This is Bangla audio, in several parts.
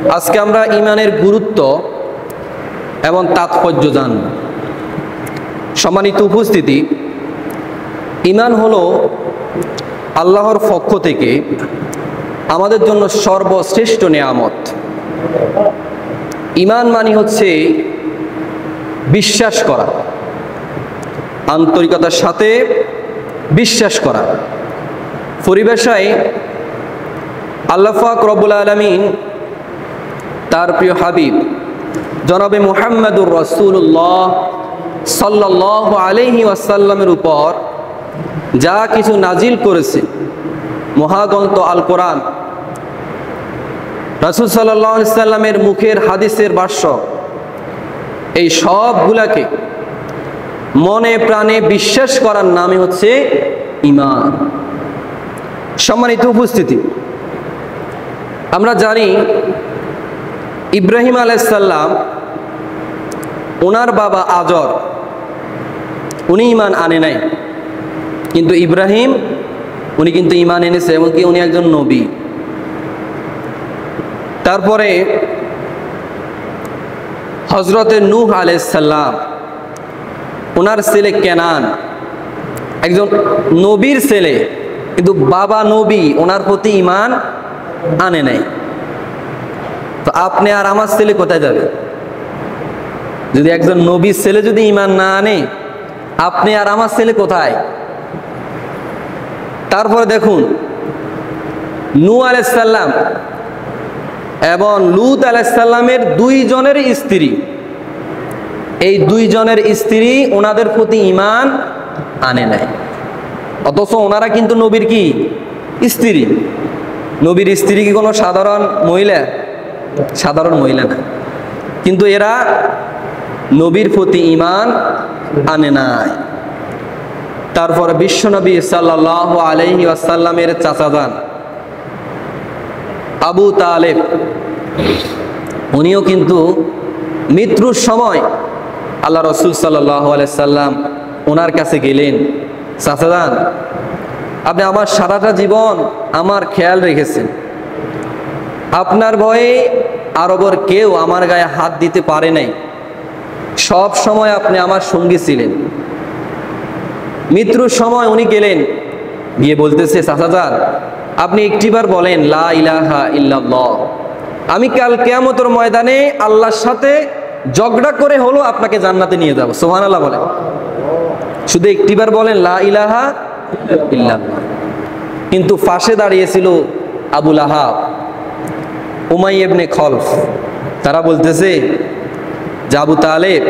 আজকে আমরা ঈমানের গুরুত্ব এবং তাৎপর্য জানব। সম্মানিত উপস্থিতি, ঈমান হলো আল্লাহর পক্ষ থেকে আমাদের জন্য সর্বশ্রেষ্ঠ নেয়ামত। ঈমান মানে হচ্ছে বিশ্বাস করা, আন্তরিকতার সাথে বিশ্বাস করা। পরিভাষায় আল্লাহ পাক রব্বুল আলামিন তার প্রিয় হাবিব জনাবে মুহাম্মদুর রাসূলুল্লাহ সাল্লাল্লাহু আলাইহি ওয়াসাল্লামের উপর যা কিছু নাজিল করেছে, মহাগ্রন্থ আল কোরআন, রাসূল সাল্লাল্লাহু আলাইহি ওয়াসাল্লামের মুখের হাদিসের ভাষ্য, এই সবগুলাকে মনে প্রাণে বিশ্বাস করার নামই হচ্ছে ঈমান। সম্মানিত উপস্থিতি, আমরা জানি ইব্রাহিম আলাইহিস সালাম, ওনার বাবা আজর, উনি ঈমান আনে নাই, কিন্তু ইব্রাহিম উনি কিন্তু ঈমান এনেছে এবং কি উনি একজন নবী। তারপরে হযরতে নূহ আলাইহিস সালাম, ওনার ছেলে কেনান একজন নবীর ছেলে, কিন্তু বাবা নবী, ওনার প্রতি ঈমান আনে নাই। তো আপনি আর আমার ছেলে কোথায় যাবে? যদি একজন নবীর ছেলে যদি ঈমান না আনে, আপনি আর আমার ছেলে কোথায়? তারপরে দেখুন, নূহ আলাইহিস সালাম এবং লূত আলাইহিস সালামের দুইজনের স্ত্রী, এই দুইজনের স্ত্রী ওনাদের প্রতি ঈমান আনে নাই, অথচ ওনারা কিন্তু নবীর কি স্ত্রী। নবীর স্ত্রী কি কোনো সাধারণ মহিলা? সাধারণ মহিলা না, কিন্তু এরা নবীর প্রতি ঈমান আনে নাই। তারপর বিশ্বনবী সাল্লাল্লাহু আলাইহি ওয়াসাল্লামের চাচাজান আবু তালেব, উনিও কিন্তু মৃত্যুর সময় আল্লাহ রাসূল সাল্লাল্লাহু আলাইহি সাল্লাম ওনার কাছে গেলেন, চাচাজান আপনি আমার সারাটা জীবন আমার খেয়াল রেখেছেন, আপনার ভয়ে আরবের কেউ আমার গায়ে হাত দিতে পারে নাই, সব সময় আপনি আমার সঙ্গী ছিলেন। মৃত্যুর সময় উনি গেলেন, গিয়ে বলতেছে, চাচাজান আপনি একটিবার বলেন লা ইলাহা ইল্লাল্লাহ, আমি কাল কিয়ামতের ময়দানে আল্লাহর সাথে ঝগড়া করে হলো আপনাকে জান্নাতে নিয়ে যাব। সুবহানাল্লাহ বলেন, শুধু একটিবার বলেন লা ইলাহা ইল্লাল্লাহ। কিন্তু পাশে দাঁড়িয়েছিল আবু লাহাব, উমাইয়া ইবনে খলফ, তারা বলতেছে যে আবু তালেব,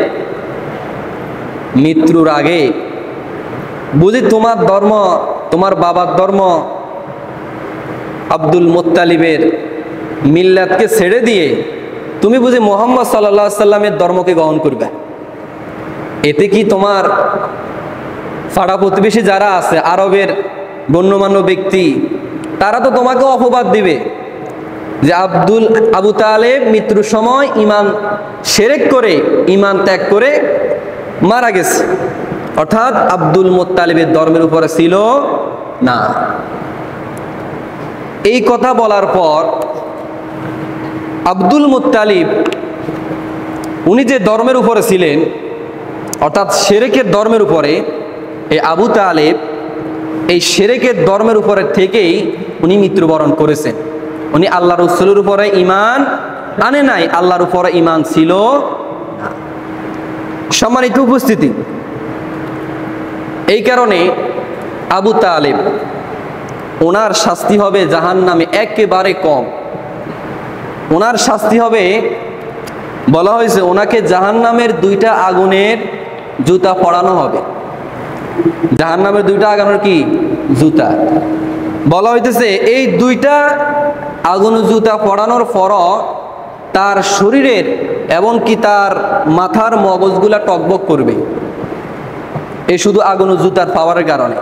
মৃত্যুর আগে বুঝি তোমার ধর্ম, তোমার বাবার ধর্ম আব্দুল মুত্তালিবের মিল্লাতকে ছেড়ে দিয়ে তুমি বুঝি মুহাম্মদ সাল্লাল্লাহু আলাইহি সাল্লামের ধর্মকে গ্রহণ করবে? এতে কি তোমার পাড়া প্রতিবেশী যারা আছে, আরবের গণ্যমান্য ব্যক্তি, তারা তো তোমাকে অপবাদ দিবে যে আবু তালেব মৃত্যুর সময় ঈমান শিরক করে, ঈমান ত্যাগ করে মারা গেছে, অর্থাৎ আব্দুল মুত্তালিবের ধর্মের উপরে ছিল না। এই কথা বলার পর আব্দুল মুত্তালিব উনি যে ধর্মের উপরে ছিলেন, অর্থাৎ শিরকের ধর্মের উপরে, এই আবু তালেব এই শিরকের ধর্মের উপরে থেকেই উনি মৃত্যুবরণ করেছেন। উনি আল্লাহ রাসূলের উপরে ঈমান আনে নাই, আল্লাহর উপরে ঈমান ছিল না। সম্মানিত উপস্থিতি, এই কারণে আবু তালেব ওনার শাস্তি হবে জাহান্নামে একেবারে কম। ওনার শাস্তি হবে, বলা হয়েছে ওনাকে জাহান্নামের দুইটা আগুনের জুতা পরানো হবে। জাহান্নামের দুইটা আগুনের কি জুতা? বলা হইতেছে এই দুইটা আগুনের জুতা পরানোর পর তার শরীরের এবং কি তার মাথার মগজগুলা টকবক করবে, এই শুধু আগুনের জুতার পাওয়ারের কারণে।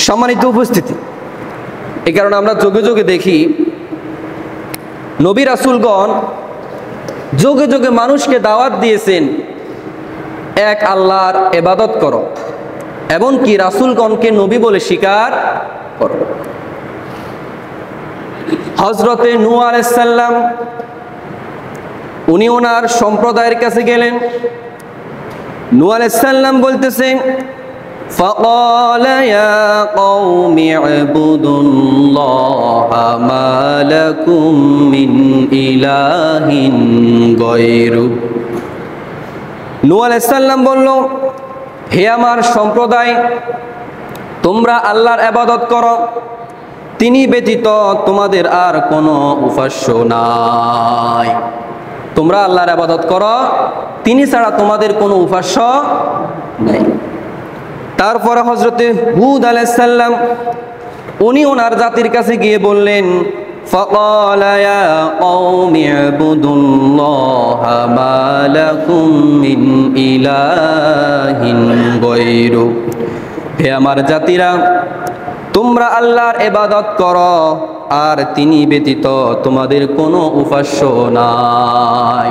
সম্মানিত উপস্থিতি, এই কারণে আমরা যোগে যোগে দেখি নবী রাসূলগণ যোগে যোগে মানুষকে দাওয়াত দিয়েছেন এক আল্লাহর ইবাদত করো, এবং কি রাসূলগণকে নবী বলে স্বীকার করো। হযরতে নূহ আলাইহিস সালাম উনি ওনার সম্প্রদায়ের কাছে গেলেন। নূহ আলাইহিস সালাম বলতেছেন, فقال يا قوم اعبدوا الله ما لكم من إله غيره। নূহ আলাইহিস সালাম বলল, হে আমার সম্প্রদায়, তোমরা আল্লাহর ইবাদত করো, তিনি ব্যতীত তোমাদের আর কোনো উপাস্য নাই। তোমরা আল্লাহর ইবাদত করো, তিনি ছাড়া তোমাদের কোনো উপাস্য নেই। তারপরে হযরতে হুদ আলাইহিস সালাম উনি ওনার জাতির কাছে গিয়ে বললেন, فقال يا قوم اعبدوا الله ما لكم من إله غيره। হে আমার জাতিরা, তোমরা আল্লাহর ইবাদত করো, আর তিনি ব্যতীত তোমাদের কোনো উপাস্য নাই।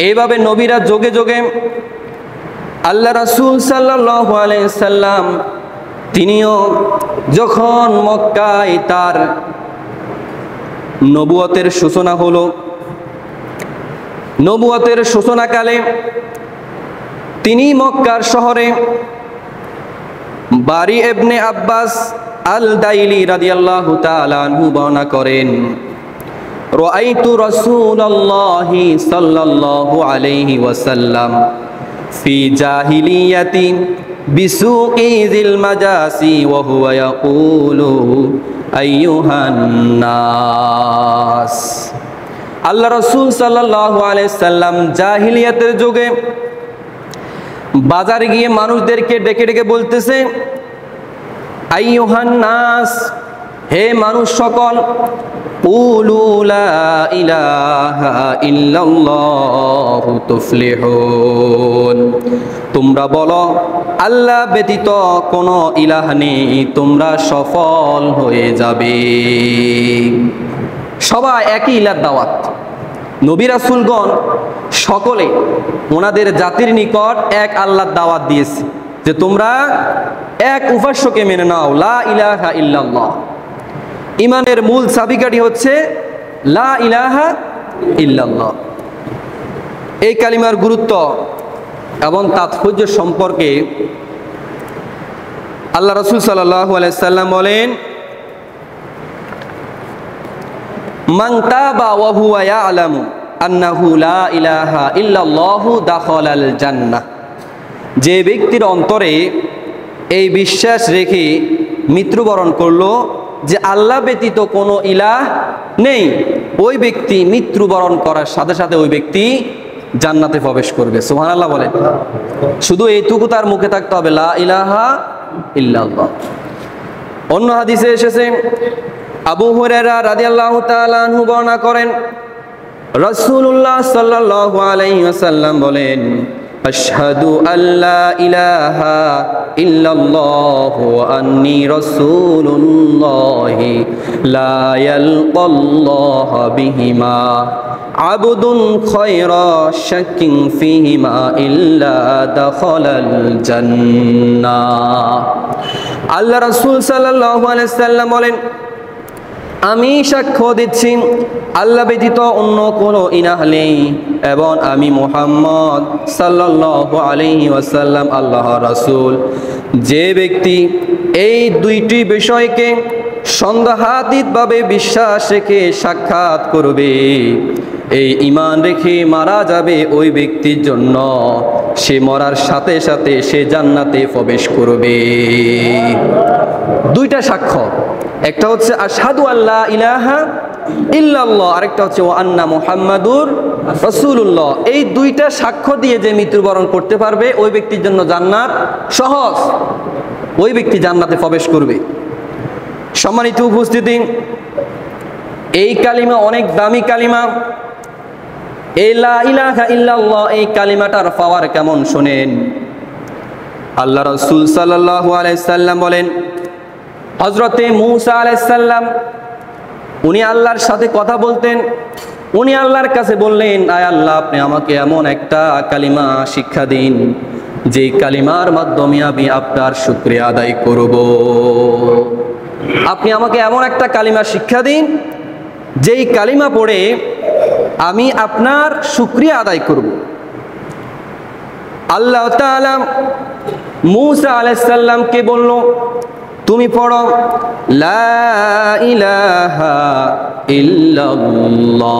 এইভাবে নবীরা যোগে যোগে আল্লাহ রাসূল সাল্লাল্লাহু আলাইহি সাল্লাম তিনিও যখন মক্কায় তার নবুয়তের সূচনা হলো, নবুয়তের সূচনাকালে তিনি মক্কার শহরে বারি ইবনে আব্বাস আল দাইলি রাদিয়াল্লাহু তাআলা আনহু বর্ণনা করেন, রাআইতু রাসূলুল্লাহি সাল্লাল্লাহু আলাইহি ওয়াসাল্লাম ফি জাহিলিয়াতি বিসুকি যিল মাজাসি ওয়া হুয়া ইয়াকুলু আইয়ুহান নাস। আল্লাহ রাসূল সাল্লাল্লাহু আলাইহি সাল্লাম জাহিলিয়াতের যুগে বাজারে গিয়ে মানুষদেরকে ডেকে ডেকে বলতেছে, আইয়ুহান নাস, হে মানুষ সকল, কুলু লা ইলাহা ইল্লাল্লাহু তুফলিহুন, তোমরা বলো আল্লাহ ব্যতীত কোনো ইলাহ নেই, তোমরা সফল হয়ে যাবে। সবাই একই ইলার দাওয়াত। নবী রাসূলগণ সকলে ওনাদের জাতির নিকট এক আল্লাহর দাওয়াত দিয়েছে যে তোমরা এক উপাস্যকে মেনে নাও, লা ইলাহা ইল্লাল্লাহ। ইমানের মূল চাবিকাঠি হচ্ছে লা ইলাহা ইল্লাল্লাহ। এই কালিমার গুরুত্ব এবং তাৎপর্য সম্পর্কে আল্লাহ রাসূল সাল্লাল্লাহু আলাইহি সাল্লাম বলেন, মান তাবা ওয়া হুয়া ইয়ালামু আন্নাহু লা ইলাহা ইল্লাল্লাহু দাখালাল জান্নাহ। যে ব্যক্তির অন্তরে এই বিশ্বাস রেখে মৃত্যুবরণ করলো যে আল্লাহ ব্যতীত কোনো ইলাহ নেই, ওই ব্যক্তি মৃত্যুবরণ করার সাথে সাথে ওই ব্যক্তি জান্নাতে প্রবেশ করবে। সুবহানাল্লাহ বলেন। শুধু এইটুকু তার মুখে থাকতে হবে, লা ইলাহা ইল্লাল্লাহ। অন্য হাদিসে এসেছে, আবু হুরায়রা রাদিয়াল্লাহু তাআলা আনহু বর্ণনা করেন, রাসূলুল্লাহ সাল্লাল্লাহু আলাইহি ওয়াসাল্লাম বলেন, আশহাদু আল্লা ইলাহা ইল্লাল্লাহ ওয়া আন্নী রাসূলুল্লাহি লা ইয়ালকাল্লাহ বিহিমা আবদুন খায়রা শাক্কিন ফিহিমা ইল্লা দাখালাল জান্নাহ। আল্লাহ রাসূল সাল্লাল্লাহু আলাইহি সাল্লাম বলেন, আমি সাক্ষ্য দিচ্ছি আল্লাহ ব্যতীত অন্য কোনো ইলাহ নেই এবং আমি মুহাম্মদ সাল্লাল্লাহু আলাইহি ওয়াসাল্লাম আল্লাহর রাসূল। যে ব্যক্তি এই দুইটি বিষয়কে সন্দেহাতীতভাবে বিশ্বাস রেখে সাক্ষাৎ করবে, এই ঈমান রেখে মারা যাবে, ওই ব্যক্তির জন্য সে মরার সাথে সাথে সে জান্নাতে প্রবেশ করবে। দুইটা সাক্ষ্য, একটা হচ্ছে আশহাদু আল্লা ইলাহা ইল্লাল্লাহ, আরেকটা হচ্ছে ওয়া আন্না মুহাম্মাদুর রাসূলুল্লাহ। এই দুইটা সাক্ষ্য দিয়ে যে মৃত্যুবরণ করতে পারবে, ওই ব্যক্তির জন্য জান্নাত সহজ, ওই ব্যক্তি জান্নাতে প্রবেশ করবে। সম্মানিত উপস্থিতি, এই কালিমা অনেক দামি কালিমা। এই লা ইলাহা ইল্লাল্লাহ, এই কালিমাটার পাওয়ার কেমন শোনেন। আল্লাহ রাসূল সাল্লাল্লাহু আলাইহি সাল্লাম বলেন, হযরতে মূসা আলাইহিস সালাম উনি আল্লাহর সাথে কথা বলতেন। উনি আল্লাহর কাছে বললেন, আয় আল্লাহ, আপনি আমাকে এমন একটা কালিমা শিক্ষা দিন যে কালিমার মাধ্যমে আমি আপনার শুকরিয়া আদায় করব। আপনি আমাকে এমন একটা কালিমা শিক্ষা দিন যেই কালিমা পড়ে আমি আপনার শুকরিয়া আদায় করব। আল্লাহ তাআলা মূসা আলাইহিস সালামকে বলল, তুমি পড়ো লা ইলাহা ইল্লাল্লাহ,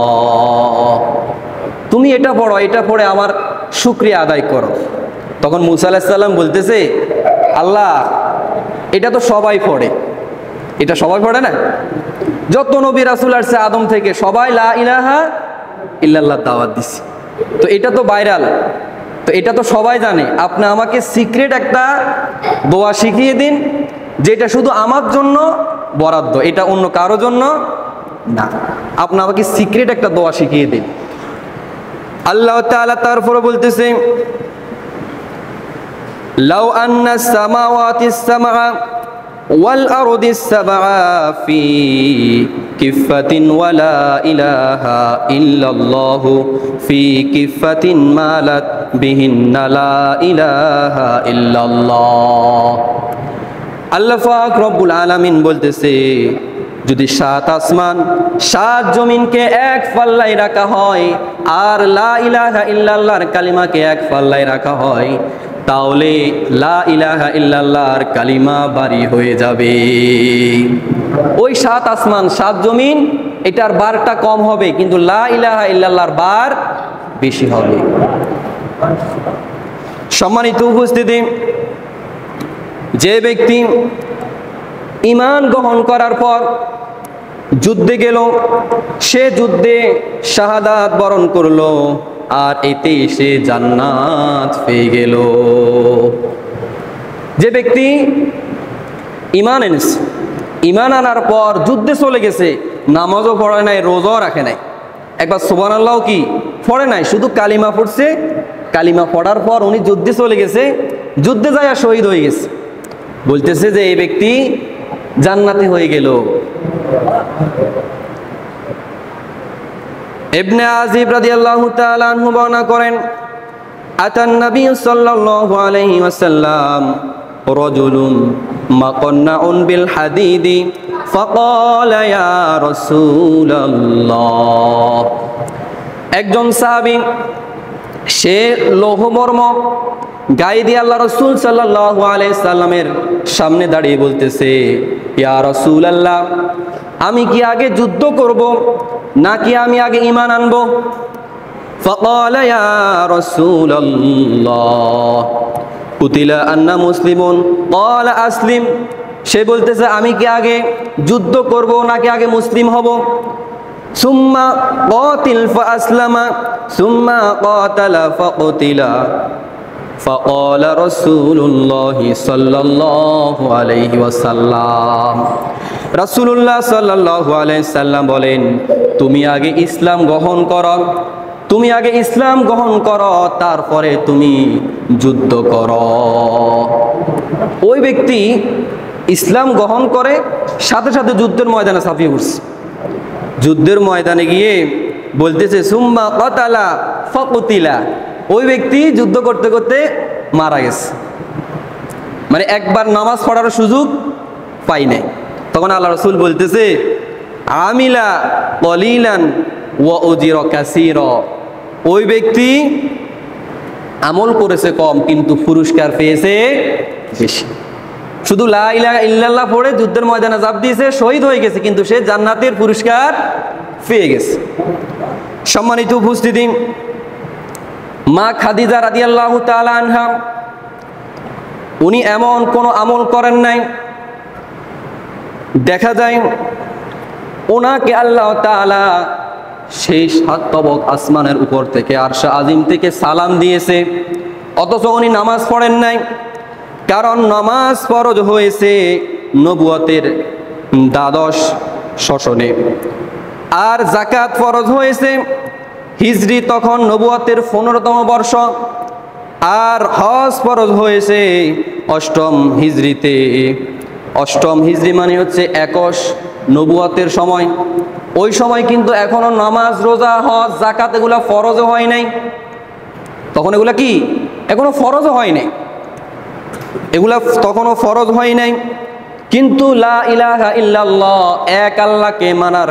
তুমি এটা পড়ো, এটা পড়ে আমার শুকরিয়া আদায় করো। তখন মূসা আলাইহিস সালাম বলতেছে, আল্লাহ এটা তো সবাই পড়ে, এটা সবাই পড়ে না? যত নবী রাসূল আসছে আদম থেকে সবাই লা ইলাহা ইল্লাল্লাহ দাওয়াত দিছে, তো এটা তো ভাইরাল, তো এটা তো সবাই জানে। আপনি আমাকে সিক্রেট একটা দোয়া শিখিয়ে দিন, যেটা শুধু আমার জন্য বরাদ্দ, এটা অন্য কারো জন্য না। আপনি আমাকে সিক্রেট একটা দোয়া শিখিয়ে দিন। আল্লাহ তাআলা তারপরে বলতেছে, লাউ আন্নাস সামাওয়াতিস সামআ ওয়াল আরদিস সাবআ ফি কিফাতিন ওয়ালা ইলাহা ইল্লাল্লাহু ফি কিফাতিন মালাত বিহিন্না লা ইলাহা ইল্লাল্লাহ। আল্লাহ পাক রব্বুল আলামিন বলতেছে, যদি 7 আসমান 7 জমিনকে এক পাল্লায় রাখা হয় আর লা ইলাহা ইল্লাল্লাহর কালিমাকে এক পাল্লায় রাখা হয়, তাহলে লা ইলাহা ইল্লাল্লাহর কালিমা ভারী হয়ে যাবে। ওই 7 আসমান 7 জমিন এটার বারটা কম হবে, কিন্তু লা ইলাহা ইল্লাল্লাহর বার বেশি হবে। সম্মানিত উপস্থিতি, যে ব্যক্তি ঈমান গ্রহণ করার পর যুদ্ধে গেল, সে যুদ্ধে শাহাদাত বরণ করলো, আর এতে সে জান্নাত পেয়ে গেল। যে ব্যক্তি ঈমান এনেছে, ঈমান আনার পর যুদ্ধে চলে গেছে, নামাজও পড়ে নাই, রোজাও রাখে নাই, একবার সুবহানাল্লাহ কি পড়ে নাই, শুধু কালিমা পড়ছে, কালিমা পড়ার পর উনি যুদ্ধে চলে গেছে, যুদ্ধে যায় শহীদ হয়ে গেছে, বলতেছে যে এই ব্যক্তি জান্নাতি হয়ে গেল। ইবনে আজিব রাদিয়াল্লাহু তাআলা আনহু বর্ণনা করেন, আতান নবী সাল্লাল্লাহু আলাইহি ওয়াসাল্লাম রাজুলুন মাকান্নাউন বিল হাদিদি ফাকালা ইয়া রাসূলুল্লাহ। একজন সাহাবী, সে লৌহমর্ম গায়ে দিয়ে আল্লাহ রাসূল সাল্লাল্লাহু আলাইহি সাল্লামের সামনে দাঁড়িয়ে বলতেছে, ইয়া রাসূলুল্লাহ, আমি কি আগে যুদ্ধ করব নাকি আমি আগে ঈমান আনবো? ফাকালা ইয়া রাসূলুল্লাহ কুতিলা আন্না মুসলিমুন ক্বালা আসলিম। সে বলতেছে, আমি কি আগে যুদ্ধ করব নাকি আগে মুসলিম হব? সুম্মা কাতিল ফাআসলামা সুম্মা কাতালা ফাকুতিলা। ফাকালা রাসূলুল্লাহ সাল্লাল্লাহু আলাইহি ওয়াসাল্লাম, রাসূলুল্লাহ সাল্লাল্লাহু আলাইহি সাল্লাম বলেন, তুমি আগে ইসলাম গ্রহণ করো, তুমি আগে ইসলাম গ্রহণ করো, তারপরে তুমি যুদ্ধ করো। ওই ব্যক্তি ইসলাম গ্রহণ করে সাথে সাথে যুদ্ধের ময়দানে ঝাঁপিয়ে পড়ছে। যুদ্ধের ময়দানে গিয়ে বলতেছে, সুম্মা কাতালা ফাকুতিলা। ওই ব্যক্তি যুদ্ধ করতে করতে মারা গেছে, মানে একবার নামাজ পড়ার সুযোগ পাই নাই। তখন আল্লাহ রাসূল বলতেছে, আমিলা কলিলান ওয়া উজিরা কাসীরা। ওই ব্যক্তি আমল করেছে কম কিন্তু পুরস্কার পেয়েছে বেশি। শুধু লা ইলাহা ইল্লাল্লাহ পড়ে যুদ্ধের ময়দানে ঝাঁপ দিয়েছে, শহীদ হয়ে গেছে, কিন্তু সে জান্নাতের পুরস্কার পেয়ে গেছে। সম্মানিত উপস্থিতি, মা খাদিজা রাদিয়াল্লাহু তাআলা আনহা, উনি এমন কোনো আমল করেন নাই, দেখা যায় ওনাকে আল্লাহ তাআলা সেই 7 তবক আসমানের উপর থেকে আরশ আজিম থেকে সালাম দিয়েছে, অথচ উনি নামাজ পড়েন নাই। কারণ নামাজ ফরজ হয়েছে নবুয়তের 12 শাসনে, আর যাকাত ফরজ হয়েছে হিজরি তখন নবুয়তের 15তম বর্ষ, আর হজ ফরজ হয়েছে 8ম হিজরিতে। 8ম হিজরি মানে হচ্ছে 21 নবুয়তের সময়। ওই সময় কিন্তু এখনো নামাজ, রোজা, হজ, যাকাত এগুলা ফরজও হয় নাই। তখন এগুলা কি এখনো ফরজও হয় নাই, এগুলা তখনও ফরজ হয় নাই। কিন্তু লা ইলাহা ইল্লাল্লাহ, এক আল্লাহকে মানার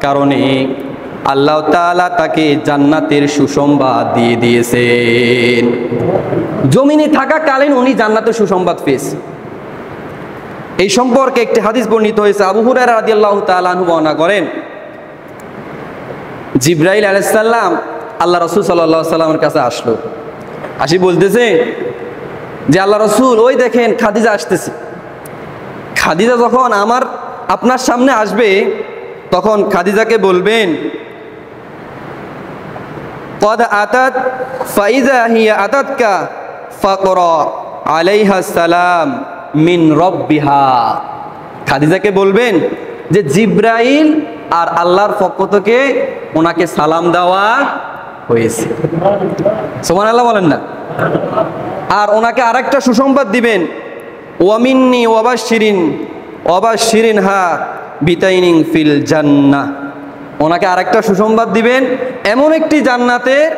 কারণে আল্লাহ তাআলা তাকে জান্নাতের সুসংবাদ দিয়ে দিয়েছেন। জমিনে থাকাকালীন উনি জান্নাতের সুসংবাদ পেয়েছেন। এই সম্পর্কে একটি হাদিস বর্ণিত হয়েছে। আবু হুরায়রা রাদিয়াল্লাহু তাআলা আনহু বর্ণনা করেন, জিবরাইল আলাইহিস সালাম আল্লাহ রাসূল সাল্লাল্লাহু আলাইহি সাল্লামের কাছে আসলো, আসি বলতেছে যে আল্লাহ রাসূল ওই দেখেন খাদিজা আসতেছে। খাদিজা যখন আপনার সামনে আসবে তখন খাদিজাকে বলবেন, قد أتت فإذا هي أتتك فقرأ عليها السلام من ربها। খাদিজাকে বলবেন যে জিবরাইল আর আল্লাহর পক্ষ থেকে ওনাকে সালাম দেওয়া হয়েছে। সুবহানাল্লাহ বলেন না। আর ওনাকে আরেকটা সুসংবাদ দিবেন, ওয়ামিন্নি ওয়াবাশশিরিনহা বিতাইনিন ফিল জান্নাহ। ওনাকে আরেকটা সুসংবাদ দিবেন এমন একটি জান্নাতের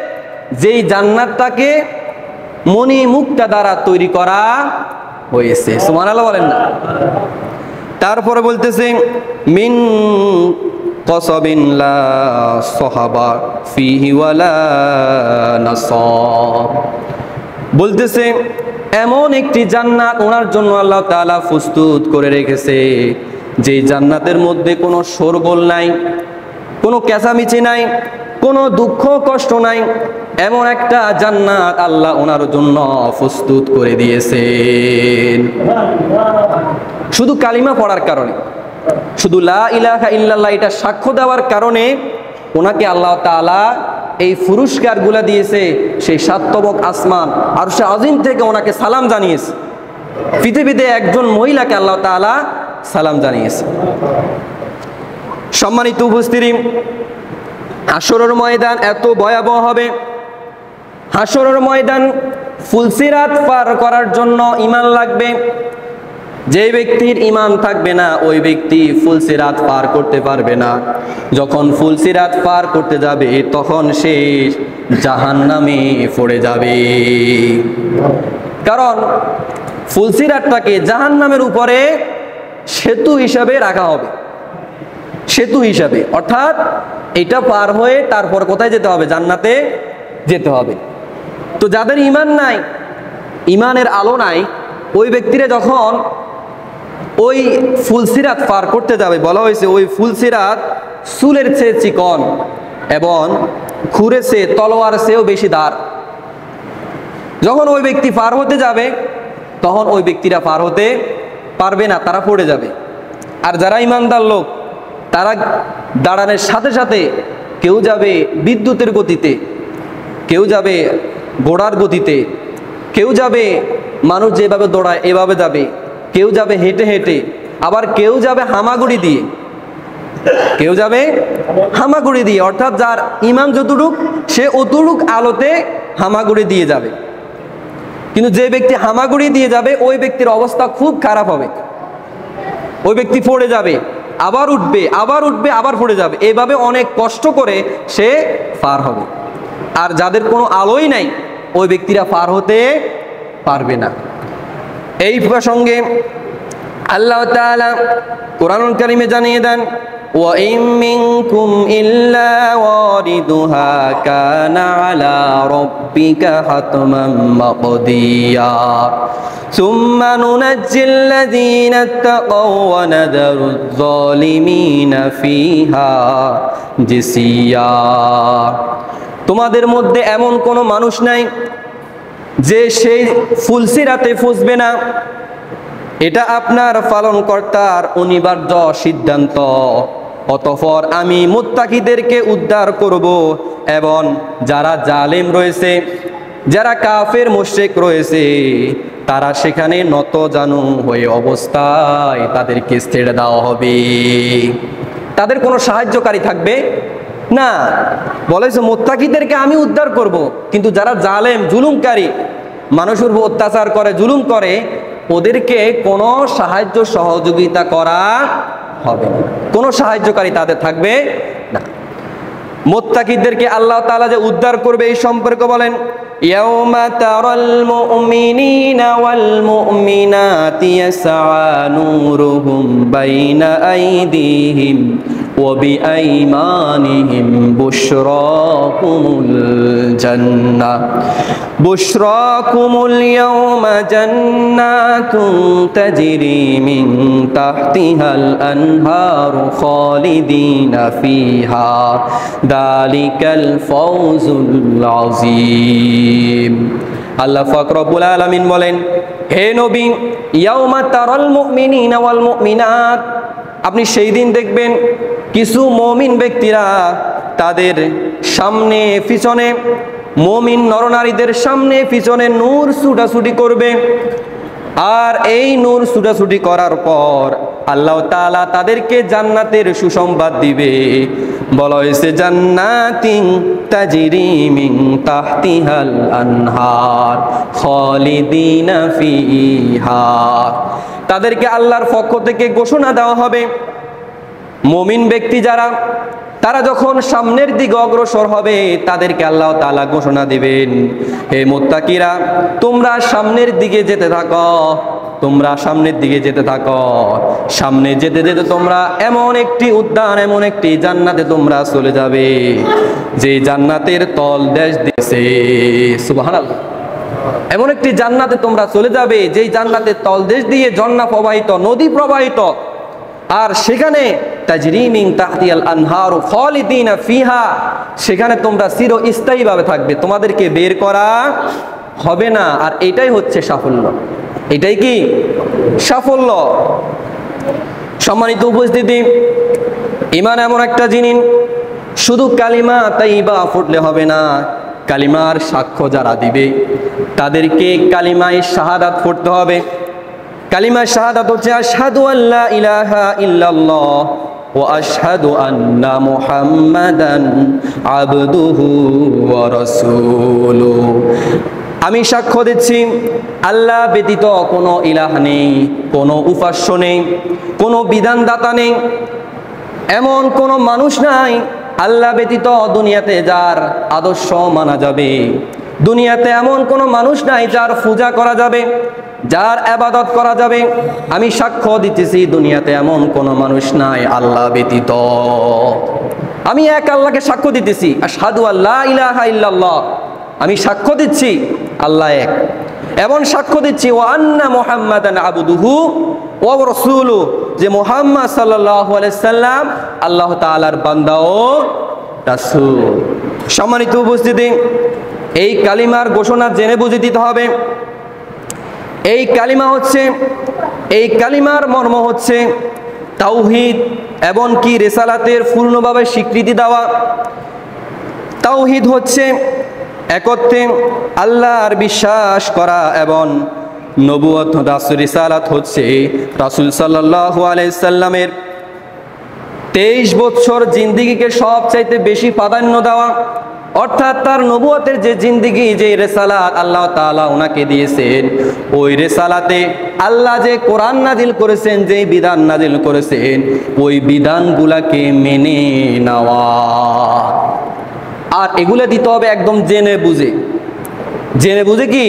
যেই জান্নাতটাকে মণি মুক্তা দ্বারা তৈরি করা হয়েছে। সুবহানাল্লাহ বলেন না। তারপরে বলতেছে মিন কসবিন লা সাহাবা ফিহি ওয়ালা নাসাব। বলতেছে এমন একটি জান্নাত ওনার জন্য আল্লাহ তাআলা প্রস্তুত করে রেখেছে যেই জান্নাতের মধ্যে কোনো শোরগোল নাই, কোনো কেঁচামেচি নাই, কোনো দুঃখ কষ্ট নাই। এমন একটা জান্নাত আল্লাহ ওনার জন্য প্রস্তুত করে দিয়েছেন। শুধু কালিমা পড়ার কারণে, শুধু লা ইলাহা ইল্লাল্লাহ এটা সাক্ষ্য দেওয়ার কারণে ওনাকে আল্লাহ তাআলা এই পুরস্কারগুলা দিয়েছে। সেই সাতবক আসমান আরশে আজিম থেকে ওনাকে সালাম জানিয়েছে। পৃথিবীতে একজন মহিলাকে আল্লাহ তাআলা সালাম জানিয়েছে। সম্মানিত উপস্থিতি, হাশরের ময়দান এত ভয়াবহ হবে। হাশরের ময়দান ফুলসিরাত পার করার জন্য ঈমান লাগবে। যে ব্যক্তির ঈমান থাকবে না ওই ব্যক্তি ফুলসিরাত পার করতে পারবে না। যখন ফুলসিরাত পার করতে যাবে তখন সে জাহান্নামে পড়ে যাবে। কারণ ফুলসিরাতটাকে জাহান্নামের উপরে সেতু হিসাবে রাখা হবে, সেতু হিসাবে। অর্থাৎ এটা পার হয়ে তারপর কোথায় যেতে হবে? জান্নাতে যেতে হবে। তো যাদের ঈমান নাই, ঈমানের আলো নাই, ওই ব্যক্তিরা যখন ওই ফুলসিরাত পার করতে যাবে, বলা হয়েছে ওই ফুলসিরাত চুলের চেয়ে চিকন এবং খুরের চেয়ে তলোয়ার চেয়েও বেশি ধার। যখন ওই ব্যক্তি পার হতে যাবে তখন ওই ব্যক্তিরা পার হতে পারবে না, তারা পড়ে যাবে। আর যারা ঈমানদার লোক তারা দাঁড়ানোর সাথে সাথে কেউ যাবে বিদ্যুতের গতিতে, কেউ যাবে ঘোড়ার গতিতে, কেউ যাবে মানুষ যেভাবে দৌড়ায় এভাবে যাবে, কেউ যাবে হেঁটে হেঁটে, আবার কেউ যাবে হামাগুড়ি দিয়ে, কেউ যাবে হামাগুড়ি দিয়ে। অর্থাৎ যার ঈমান যতটুক সে অতটুক আলোতে হামাগুড়ি দিয়ে যাবে। কিন্তু যে ব্যক্তি হামাগুড়ি দিয়ে যাবে ওই ব্যক্তির অবস্থা খুব খারাপ হবে। ওই ব্যক্তি পড়ে যাবে, আবার উঠবে, আবার উঠবে, আবার পড়ে যাবে। এইভাবে অনেক কষ্ট করে সে পার হবে। আর যাদের কোনো আলোই নাই ওই ব্যক্তিরা পার হতে পারবে না। এই প্রসঙ্গে আল্লাহ তাআলা কোরআনুল কারীমে জানিয়ে দেন, ওয়া ইম মিনকুম ইল্লা ওয়ারিদুহা কানা আলা রাব্বিকা হাতমান মাকদিয়া সুম্মা নুনাজ্জিল্লাযীনা ইত্তাকাও ওয়া নাদারুয যালিমিনা ফিহা জিসিয়া। তোমাদের মধ্যে এমন কোনো মানুষ নাই যে সেই ফুলসিরাতে ফুসবে না। এটা আপনার পালনকর্তার অনিবার্য সিদ্ধান্ত। অতঃপর আমি মুত্তাকিদেরকে উদ্ধার করব এবং যারা জালেম রয়েছে, যারা কাফের মুশরিক রয়েছে, তারা সেখানে নত জানু হয়ে অবস্থায় তাদেরকে ছেড়ে দেওয়া হবে। তাদের কোনো সাহায্যকারী থাকবে না। বলেছে মুত্তাকিদেরকে আমি উদ্ধার করব, কিন্তু যারা জালেম জুলুমকারী, মানুষের উপর অত্যাচার করে, জুলুম করে, ওদেরকে কোনো সাহায্য সহযোগিতা করা হবে না, কোনো সাহায্যকারী তাদের থাকবে না। মুত্তাকিদেরকে আল্লাহ তাআলা যে উদ্ধার করবে এই সম্পর্কে বলেন, ইয়াউমা তারাল মুমিনিনা ওয়াল মুমিনাতি ইয়াসআ নূরুহুম বাইনা আইদিহিম وبأيمانهم بشراكم الجنة بشراكم اليوم جنات تجري من تحتها الأنهار خالدين فيها ذلك الفوز العظيم আল্লাহ পাক রব্বুল আলামিন বলেন, হে নবী, ইয়াউমা তারাল মুমিনিনা ওয়াল মুমিনাত, আপনি সেই দিন দেখবেন কিছু মুমিন ব্যক্তিরা তাদের সামনে পিছনে, মুমিন নরনারীদের সামনে পিছনে নূর ছুটাছুটি করবে। আর এই নূর ছুটাছুটি করার পর আল্লাহ তাআলা তাদেরকে জান্নাতের সুসংবাদ দিবে। বলা হয়েছে জান্নাতিন তাজরি মিন তাহতিহাল আনহার খালিদিনা ফিহা, তাদেরকে আল্লাহর পক্ষ থেকে ঘোষণা দেওয়া হবে, মুমিন ব্যক্তি যারা তারা যখন সামনের দিকে অগ্রসর হবে তাদেরকে আল্লাহ তাআলা ঘোষণা দিবেন, হে মুত্তাকিরা তোমরা সামনের দিকে যেতে থাকো, তোমরা সামনের দিকে যেতে থাকো। সামনে যেতে যেতে তোমরা এমন একটি উদ্যান, এমন একটি জান্নাতে তোমরা চলে যাবে যে জান্নাতের তল দেশ দিয়েছে, সুবহানাল্লাহ, এমন একটি জান্নাতে তোমরা চলে যাবে যেই জান্নাতের তল দেশ দিয়ে ঝর্ণা প্রবাহিত, নদী প্রবাহিত, আর সেখানে তাজরি মিন তাহতিহাল আনহার খালিদিনা ফিহা, সেখানে তোমরা চিরস্থায়ীভাবে থাকবে, তোমাদেরকে বের করা হবে না। আর এটাই হচ্ছে সাফল্য, এটাই কি সাফল্য। সম্মানিত উপস্থিতি, ঈমান এমন একটা জিনিস, শুধু কালিমা তাইবা ফুটলে হবে না, কালিমার সাক্ষ্য যারা দিবে তাদেরকে কালিমায়ে শাহাদাত পড়তে হবে। কালিমা শাহাদাত হচ্ছে আশহাদু আল্লা ইলাহা ইল্লাল্লাহ ওয়া আশহাদু আন্না মুহাম্মাদান আবদুহু ওয়া রাসূলুহু, আমি সাক্ষ্য দিচ্ছি আল্লাহ ব্যতীত কোনো ইলাহ নেই, কোনো উপাস্য নেই, কোনো বিধানদাতা নেই, এমন কোনো মানুষ নাই আল্লাহ ব্যতীত দুনিয়াতে যার আদর্শ মানা যাবে। দুনিয়াতে এমন কোনো মানুষ নাই যার পূজা করা যাবে, যার ইবাদত করা যাবে। আমি সাক্ষ্য দিতেছি দুনিয়াতে এমন কোনো মানুষ নাই আল্লাহ ব্যতীত। আমি এক আল্লাহকে সাক্ষ্য দিতেছি, আশহাদু আল্লা ইলাহা ইল্লাল্লাহ, আমি সাক্ষ্য দিচ্ছি আল্লাহ এক, এবং সাক্ষ্য দিচ্ছি ওয়া আন্না মুহাম্মাদান আবদুহু ওয়া রাসূলুহু, যে মুহাম্মদ সাল্লাল্লাহু আলাইহি সাল্লাম আল্লাহ তাআলার বান্দা ও রাসূল। সম্মানিত উপস্থিতি, এই কালিমার ঘোষণা জেনে বুঝে দিতে হবে। এই কালিমা হচ্ছে, এই কালিমার মর্ম হচ্ছে তাওহীদ এবং কি রিসালাতের পূর্ণভাবে স্বীকৃতি দেওয়া। তাওহীদ হচ্ছে একত্রে আল্লাহর বিশ্বাস করা, এবং নবুয়ত রিসালাত হচ্ছে রাসূল সাল্লাল্লাহু আলাইহি সাল্লামের 23 বছর জিন্দেগিকে সবচাইতে বেশি প্রাধান্য দেওয়া। অর্থাৎ তার নবুয়তের যে জিন্দেগি, যে রিসালাত আল্লাহ তাআলা ওনাকে দিয়েছেন, ওই রিসালাতে আল্লাহ যে কোরআন নাজিল করেছেন, যে বিধান নাজিল করেছেন, ওই বিধানগুলাকে মেনে নেওয়া। আর এগুলো দিতে হবে একদম জেনে বুঝে, জেনে বুঝে কি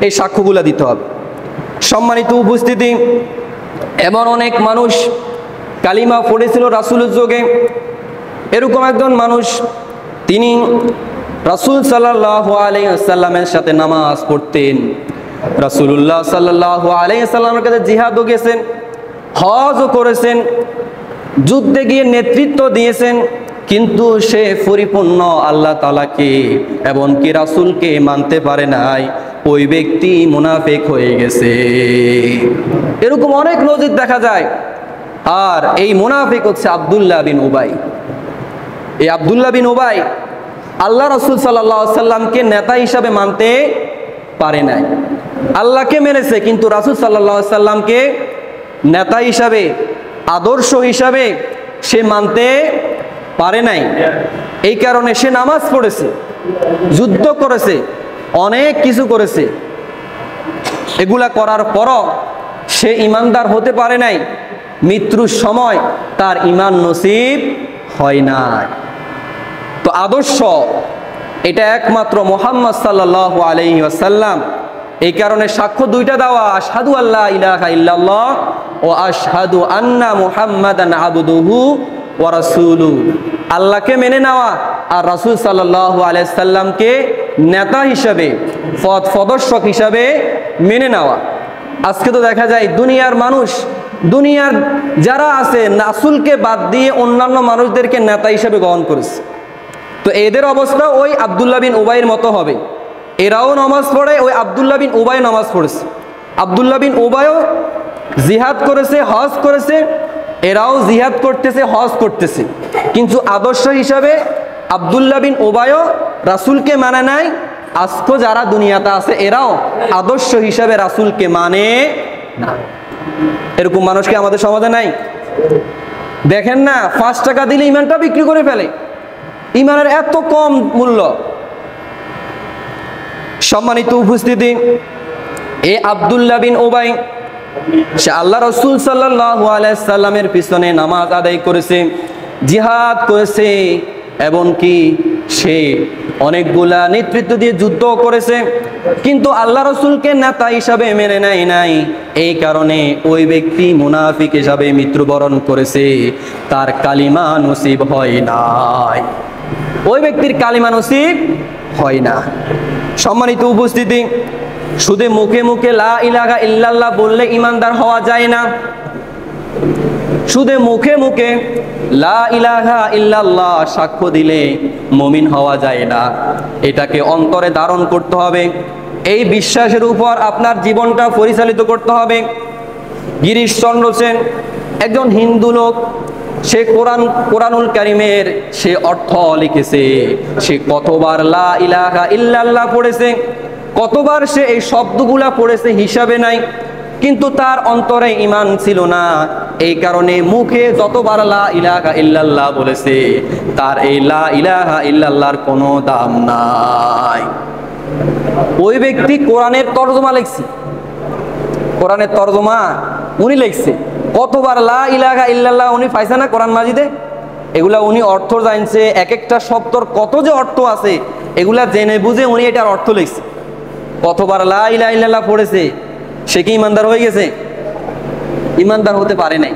এই সাক্ষ্যগুলো দিতে হবে। সম্মানিত উপস্থিতি, এমন অনেক মানুষ কালিমা পড়েছিল রাসূলের যুগে। এরকম একজন মানুষ, তিনি রাসূল সাল্লাল্লাহু আলাইহি ওয়াসাল্লামের সাথে নামাজ পড়তেন। রাসূলুল্লাহ সাল্লাল্লাহু আলাইহি ওয়াসাল্লামের কাছে জিহাদও গেছেন, হজও করেছেন, যুদ্ধে গিয়ে নেতৃত্ব দিয়েছেন, কিন্তু সে পরিপূর্ণ আল্লাহ তাআলাকে এবং কি রাসূলকে মানতে পারে নাই। ওই ব্যক্তি মুনাফিক হয়ে গেছে। এরকম অনেক নজির দেখা যায়। আর এই মুনাফিক হচ্ছে আব্দুল্লাহ বিন উবাই। এই আব্দুল্লাহ বিন উবাই আল্লাহ রাসূল সাল্লাল্লাহু আলাইহি সাল্লামকে নেতা হিসাবে মানতে পারে নাই। আল্লাহকে মেনেছে, কিন্তু রাসূল সাল্লাল্লাহু আলাইহি সাল্লামকে নেতা হিসাবে, আদর্শ হিসাবে সে মানতে পারে নাই। এই কারণে সে নামাজ পড়েছে, যুদ্ধ করেছে, অনেক কিছু করেছে। এগুলা করার পরও সে ঈমানদার হতে পারে নাই। মৃত্যুর সময় তার ঈমান নসিব হয় না। তো আদর্শ এটা একমাত্র মুহাম্মদ সাল্লাল্লাহু আলাইহি ওয়াসাল্লাম। এই কারণে সাক্ষ্য দুইটা দেওয়া, আশহাদু আল্লা ইলাহা ইল্লাল্লাহ ও আশহাদু আন্না মুহাম্মাদান আবদুহু ওয়া রাসূলু, আল্লাহকে মেনে নেওয়া আর রাসূল সাল্লাল্লাহু আলাইহি সাল্লামকে নেতা হিসাবে, পথপ্রদর্শক হিসাবে মেনে নেওয়া। আজকে তো দেখা যায় দুনিয়ার মানুষ, দুনিয়ার যারা আছে রাসূলকে বাদ দিয়ে অন্যান্য মানুষদেরকে নেতা হিসাবে গ্রহণ করেছে। তো এদের অবস্থা ওই আব্দুল্লাহ বিন উবাইয়ের মতো হবে। এরাও নামাজ পড়ে, ওই আব্দুল্লাহ বিন উবাই নামাজ পড়েছে। আব্দুল্লাহ বিন উবাইও জিহাদ করেছে, হজ করেছে, এরাও জিহাদ করতেছে, হজ করতেছে, কিন্তু আদর্শ হিসাবে আব্দুল্লাহ বিন উবাইও রাসূলকে মানে নাই। আজকে যারা দুনিয়াতে আছে এরাও আদর্শ হিসাবে রাসূলকে মানে না। এরকম মানুষকে আমাদের সমাজে নাই। দেখেন না, 5 টাকা দিলে ইমানটা বিক্রি করে ফেলে, ইমানের এত কম মূল্য। সম্মানিত উপস্থিতি, এই আব্দুল্লাহ বিন উবাই সে আল্লাহ রাসূল সাল্লাল্লাহু আলাইহি সাল্লামের পিছনে নামাজ আদায় করেছে, জিহাদ করেছে, এমনকি সে অনেকগুলা নেতৃত্ব দিয়ে যুদ্ধ করেছে, কিন্তু আল্লাহ রাসূলকে নেতা হিসাবে মেনে নেয় নাই। এই কারণে ওই ব্যক্তি মুনাফিক হিসাবে মৃত্যুবরণ করেছে, তার কালিমা নসিব হয় নাই, ওই ব্যক্তির কালিমা নসিব হয় না। সম্মানিত উপস্থিতি, শুধু মুখে মুখে লা ইলাহা ইল্লাল্লাহ বললে ইমানদার হওয়া যায় না। শুধু মুখে মুখে লা ইলাহা ইল্লাল্লাহ সাক্ষ্য দিলে মুমিন হওয়া যায় না, এটাকে অন্তরে ধারণ করতে হবে। এই বিশ্বাসের উপর আপনার জীবনটা পরিচালিত করতে হবে। গিরিশচন্দ্র সেন একজন হিন্দু লোক, সে কোরআনুল কারীমের সে অর্থ লিখেছে, সে কতবার লা ইলাহা ইল্লাল্লাহ পড়েছে, কতবার সে এই শব্দগুলা পড়েছে হিসাবে নাই, কিন্তু তার অন্তরে ঈমান ছিল না। এই কারণে মুখে যতবার লা ইলাহা ইল্লাল্লাহ বলেছে, তার এই লা ইলাহা ইল্লাল্লাহর কোনো দাম নাই। ওই ব্যক্তি কোরআনের তরজমা লিখছে, কোরআনের তরজমা উনি লিখছে, কতবার লা ইলাহা ইল্লাল্লাহ উনি পাইছে না কোরআন মাজিদে, এগুলা উনি অর্থ জানছে, এক একটা শব্দর কত যে অর্থ আছে এগুলা জেনে বুঝে উনি এটার অর্থ লিখছে। কতবার লা ইলাহা ইল্লাল্লাহ পড়েছে, সে কি ইমানদার হয়ে গেছে? ইমানদার হতে পারে নাই।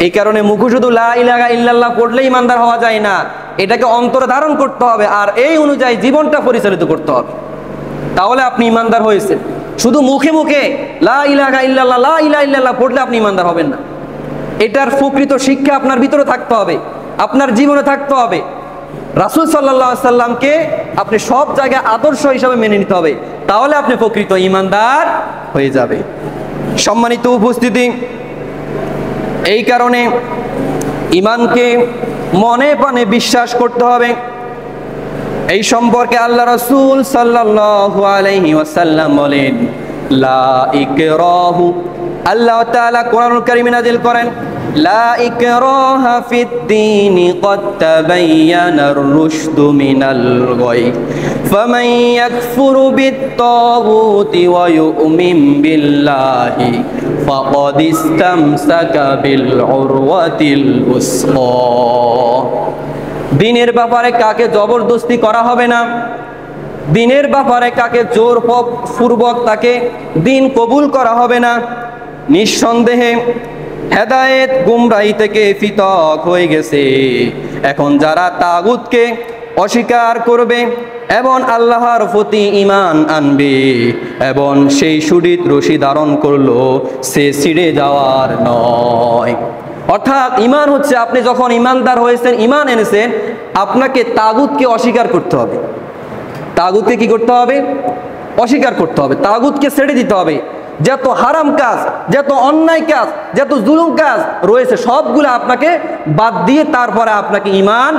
এই কারণে মুখে শুধু লা ইলাহা ইল্লাল্লাহ পড়লে ইমানদার হওয়া যায় না, এটাকে অন্তরে ধারণ করতে হবে আর এই অনুযায়ী জীবনটা পরিচালিত করতে হবে, তাহলে আপনি ইমানদার হয়েছেন। শুধু মুখে মুখে লা ইলাহা ইল্লাল্লাহ লা ইলাহা ইল্লাল্লাহ পড়লে আপনি ইমানদার হবেন না। এটার প্রকৃত শিক্ষা আপনার ভিতরে থাকতে হবে, আপনার জীবনে থাকতে হবে। রাসূল সাল্লাল্লাহু আলাইহি সাল্লামকে আপনি সব জায়গায় আদর্শ হিসাবে মেনে নিতে হবে, তাহলে আপনি প্রকৃত ঈমানদার হয়ে যাবে। সম্মানিত উপস্থিতি, এই কারণে ঈমানকে মনে প্রাণে বিশ্বাস করতে হবে। এই সম্পর্কে আল্লাহ রাসূল সাল্লাল্লাহু আলাইহি ওয়াসাল্লাম বলেন, লা ইকরাহু, আল্লাহ তাআলা কোরআনুল কারীমে নাযিল করেন, লা ইকরাহা ফিদ-দীন ক্বাদ তাবায়্যানার রুশদু মিনাল গায়, ফামান ইয়াকফুরু বিত-তাগুতি ওয়া ইউমিন বিল্লাহি ফাকাদ ইসতামসাকা বিল উরওয়াতিল উসকা। দ্বীনের ব্যাপারে কাকে জবরদস্তি করা হবে না, দ্বীনের ব্যাপারে কাকে জোরপূর্বক তাকে দ্বীন কবুল করা হবে না। নিঃসন্দেহে হেদায়েত গুমরাহি থেকে পৃথক হয়ে গেছে। এখন যারা তাগুতকে অস্বীকার করবে এবং আল্লাহর প্রতি ঈমান আনবে এবং সেই সুদৃঢ় রশি ধারণ করলো, সে ছিঁড়ে যাওয়ার নয়। অর্থাৎ ঈমান হচ্ছে আপনি যখন ঈমানদার হয়েছেন, ঈমান এনেছেন, আপনাকে তাগুতকে অস্বীকার করতে হবে। তাগুতকে কি করতে হবে? অস্বীকার করতে হবে, তাগুতকে ছেড়ে দিতে হবে। যত হারাম কাজ, যত অন্যায় কাজ, যত জুলুম কাজ রয়েছে সবগুলো আপনাকে বাদ দিয়ে তারপরে আপনাকে ঈমান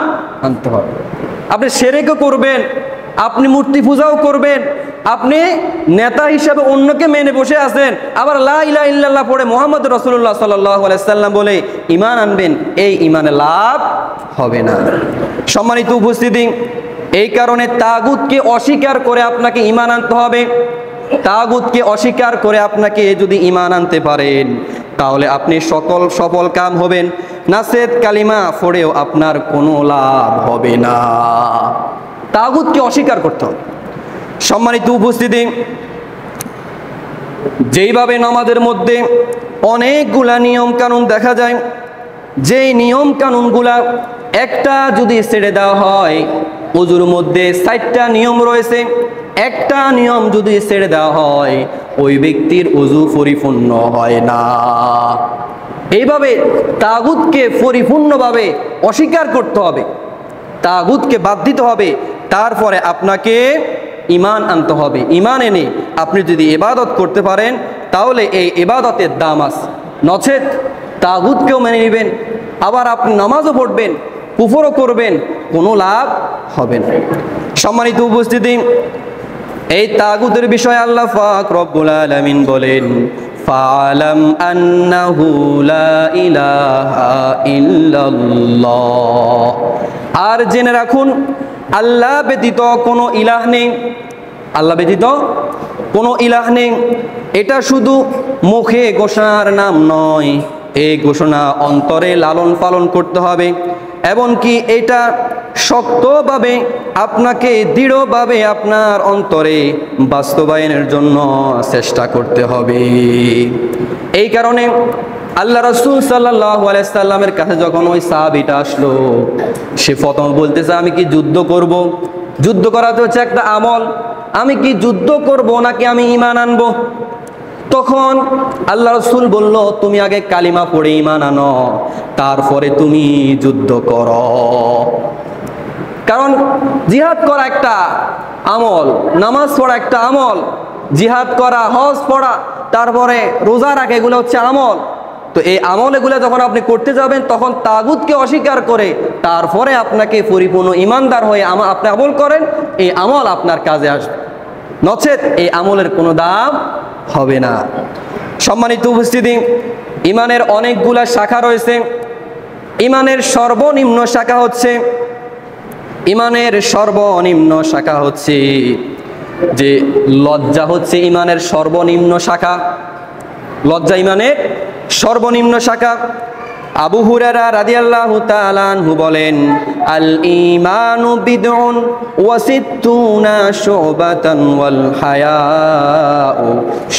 আনতে হবে। আপনি শিরকও করবেন, আপনি মূর্তি পূজাও করবেন, আপনি নেতা হিসাবে অন্যকে মেনে বসে আছেন, আবার লা ইলাহা ইল্লাল্লাহ পড়ে মুহাম্মদ রাসূলুল্লাহ সাল্লাল্লাহু আলাইহি সাল্লাম বলে ঈমান আনবেন, এই ঈমানে লাভ হবে না। সম্মানিত উপস্থিতি, এই কারণে তাগুতকে অস্বীকার করে আপনাকে ঈমান আনতে হবে। তাগুতকে অস্বীকার করে আপনাকে যদি ঈমান আনতে পারেন, তাহলে আপনি সফল কাম হবেন। নাসেদ কালিমা পড়েও আপনার কোনো লাভ হবে না। তাগুতকে অস্বীকার করতে হবে। সম্মানিত উপস্থিতি, যেইভাবে নামাজের মধ্যে অনেকগুলা নিয়ম কানুন দেখা যায়, যেই নিয়ম কানুনগুলা একটা যদি ছেড়ে দেওয়া হয়, ওযুর মধ্যে 4টা নিয়ম রয়েছে, একটা নিয়ম যদি ছেড়ে দেওয়া হয় ওই ব্যক্তির ওযু পরিপূর্ণ হয় না। এইভাবে তাগুতকে পরিপূর্ণভাবে অস্বীকার করতে হবে, তাগুতকে বাদ দিতে হবে, তারপরে আপনাকে ঈমান আনতে হবে। ঈমান এনে আপনি যদি ইবাদত করতে পারেন তাহলে এই ইবাদতের দাম আছে, নচেত তাগুতকেও মেনে নেবেন, আবার আপনি নামাজও পড়বেন, কুফরও করবেন, কোনো লাভ হবে না। সম্মানিত উপস্থিতি, এই তাগুতের বিষয়ে আল্লাহ পাক রব্বুল আলামিন বলেন, ফাআলাম আন্নাহু লা ইলাহা ইল্লাল্লাহ, আর জেনে রাখুন আল্লাহ ব্যতীত কোনো ইলাহ নেই, আল্লাহ ব্যতীত কোনো ইলাহ নেই। এটা শুধু মুখে ঘোষণার নাম নয়, এই ঘোষণা অন্তরে লালন পালন করতে হবে, এমনকি এটা শক্তভাবে আপনাকে দৃঢ়ভাবে আপনার অন্তরে বাস্তবায়নের জন্য চেষ্টা করতে হবে। এই কারণে আল্লাহ রাসূল সাল্লাল্লাহু আলাইহি সাল্লামের কাছে যখন ওই সাহাবীটা আসলো, সে প্রথম বলতেছে আমি কি যুদ্ধ করব? যুদ্ধ করা তো হচ্ছে একটা আমল, আমি কি যুদ্ধ করব নাকি আমি ঈমান আনবো? তখন আল্লাহ রাসূল বলল, তুমি আগে কালিমা পড়ে ঈমান আনো, তারপরে তুমি যুদ্ধ করো। কারণ জিহাদ করা একটা আমল, নামাজ পড়া একটা আমল, জিহাদ করা, হজ পড়া, তারপরে রোজা রাখা, এগুলো হচ্ছে আমল। তো এই আমল এগুলো যখন আপনি করতে যাবেন তখন তাগুতকে অস্বীকার করে তারপরে আপনাকে পরিপূর্ণ ঈমানদার হয়ে আপনি আমল করেন, এই আমল আপনার কাজে আসবে, নচেত এই আমলের কোনো দাম হবে না। সম্মানিত উপস্থিতি, ঈমানের অনেকগুলা শাখা রয়েছে। ঈমানের সর্বনিম্ন শাখা হচ্ছে যে লজ্জা হচ্ছে ঈমানের সর্বনিম্ন শাখা। লজ্জা ঈমানের সর্বনিম্ন শাখা। আবু হুরায়রা রাদিয়াল্লাহু তাআলা আনহু বলেন, আল ঈমানু বিদউন ওয়া সিত্তুনা শুবাতান ওয়াল হায়াউ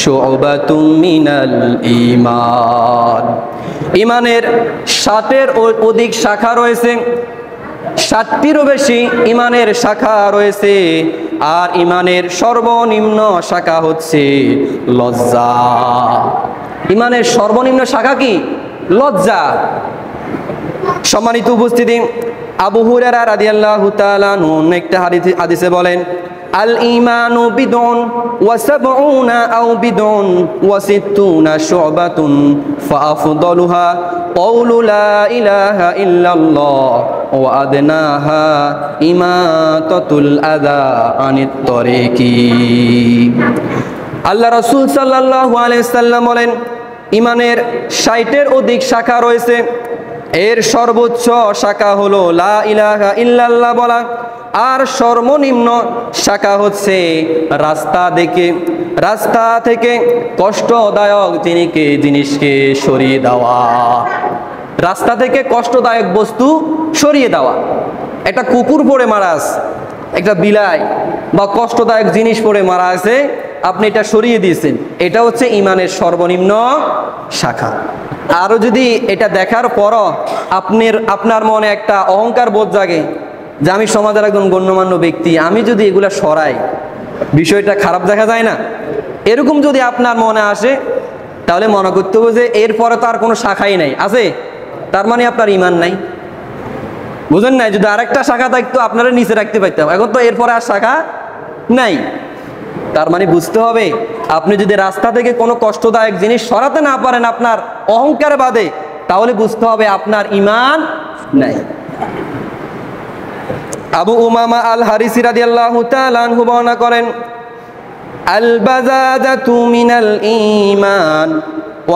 শুবাতুম মিনাল ঈমান। ঈমানের 60-এর অধিক শাখা রয়েছে, 60টিরও বেশি ঈমানের শাখা রয়েছে। আর ঈমানের সর্বনিম্ন শাখা হচ্ছে লজ্জা। ঈমানের সর্বনিম্ন শাখা কি? লজ্জা। সম্মানিত উপস্থিতি, আবু হুরায়রা রাদিয়াল্লাহু তাআলা আনহু একটা হাদিসে বলেন, আল ঈমানু বিদউন ওয়া সাবউনা আও বিদউন ওয়া সিত্তুনা শুবাতুন ফাআফদালুহা কাউলু লা ইলাহা ইল্লাল্লাহ ওয়া আদনাহা ইমাতাতুল আযা আনিত তরিকি। আল্লাহ রাসূল সাল্লাল্লাহু আলাইহি সাল্লাম বলেন, ঈমানের 60-এর অধিক শাখা রয়েছে। এর সর্বোচ্চ শাখা হলো লা ইলাহা ইল্লাল্লাহ বলা, আর সর্বনিম্ন শাখা হচ্ছে রাস্তা থেকে কষ্টদায়ক জিনিসকে সরিয়ে দেওয়া। রাস্তা থেকে কষ্টদায়ক বস্তু সরিয়ে দেওয়া। একটা কুকুর পড়ে মারা আছে, একটা বিলাই বা কষ্টদায়ক জিনিস পড়ে মারা আছে, আপনি এটা সরিয়ে দিয়েছেন, এটা হচ্ছে ঈমানের সর্বনিম্ন শাখা। আরও যদি এটা দেখার পরও আপনার মনে একটা অহংকার বোধ জাগে যে আমি সমাজের একজন গণ্যমান্য ব্যক্তি, আমি যদি এগুলা সরাই বিষয়টা খারাপ দেখা যায় না, এরকম যদি আপনার মনে আসে তাহলে মনে করতে হবে যে এরপরে তো আর কোনো শাখাই নাই, আছে, তার মানে আপনার ঈমান নাই। বুঝেন নাই? যদি আরেকটা শাখা থাকতো আপনারা নিচে রাখতে পারতাম, এখন তো এরপরে আর শাখা নাই। তার মানে বুঝতে হবে আপনি যদি রাস্তা থেকে কোনো কষ্টদায়ক জিনিস সরাতে না পারেন আপনার অহংকার বাদে, তাহলে বুঝতে হবে আপনার ঈমান নাই। আবু উমামা আল হারিসি রাদিয়াল্লাহু তাআলা আনহু বর্ণনা করেন, আল বাযাদাতু মিনাল ঈমান,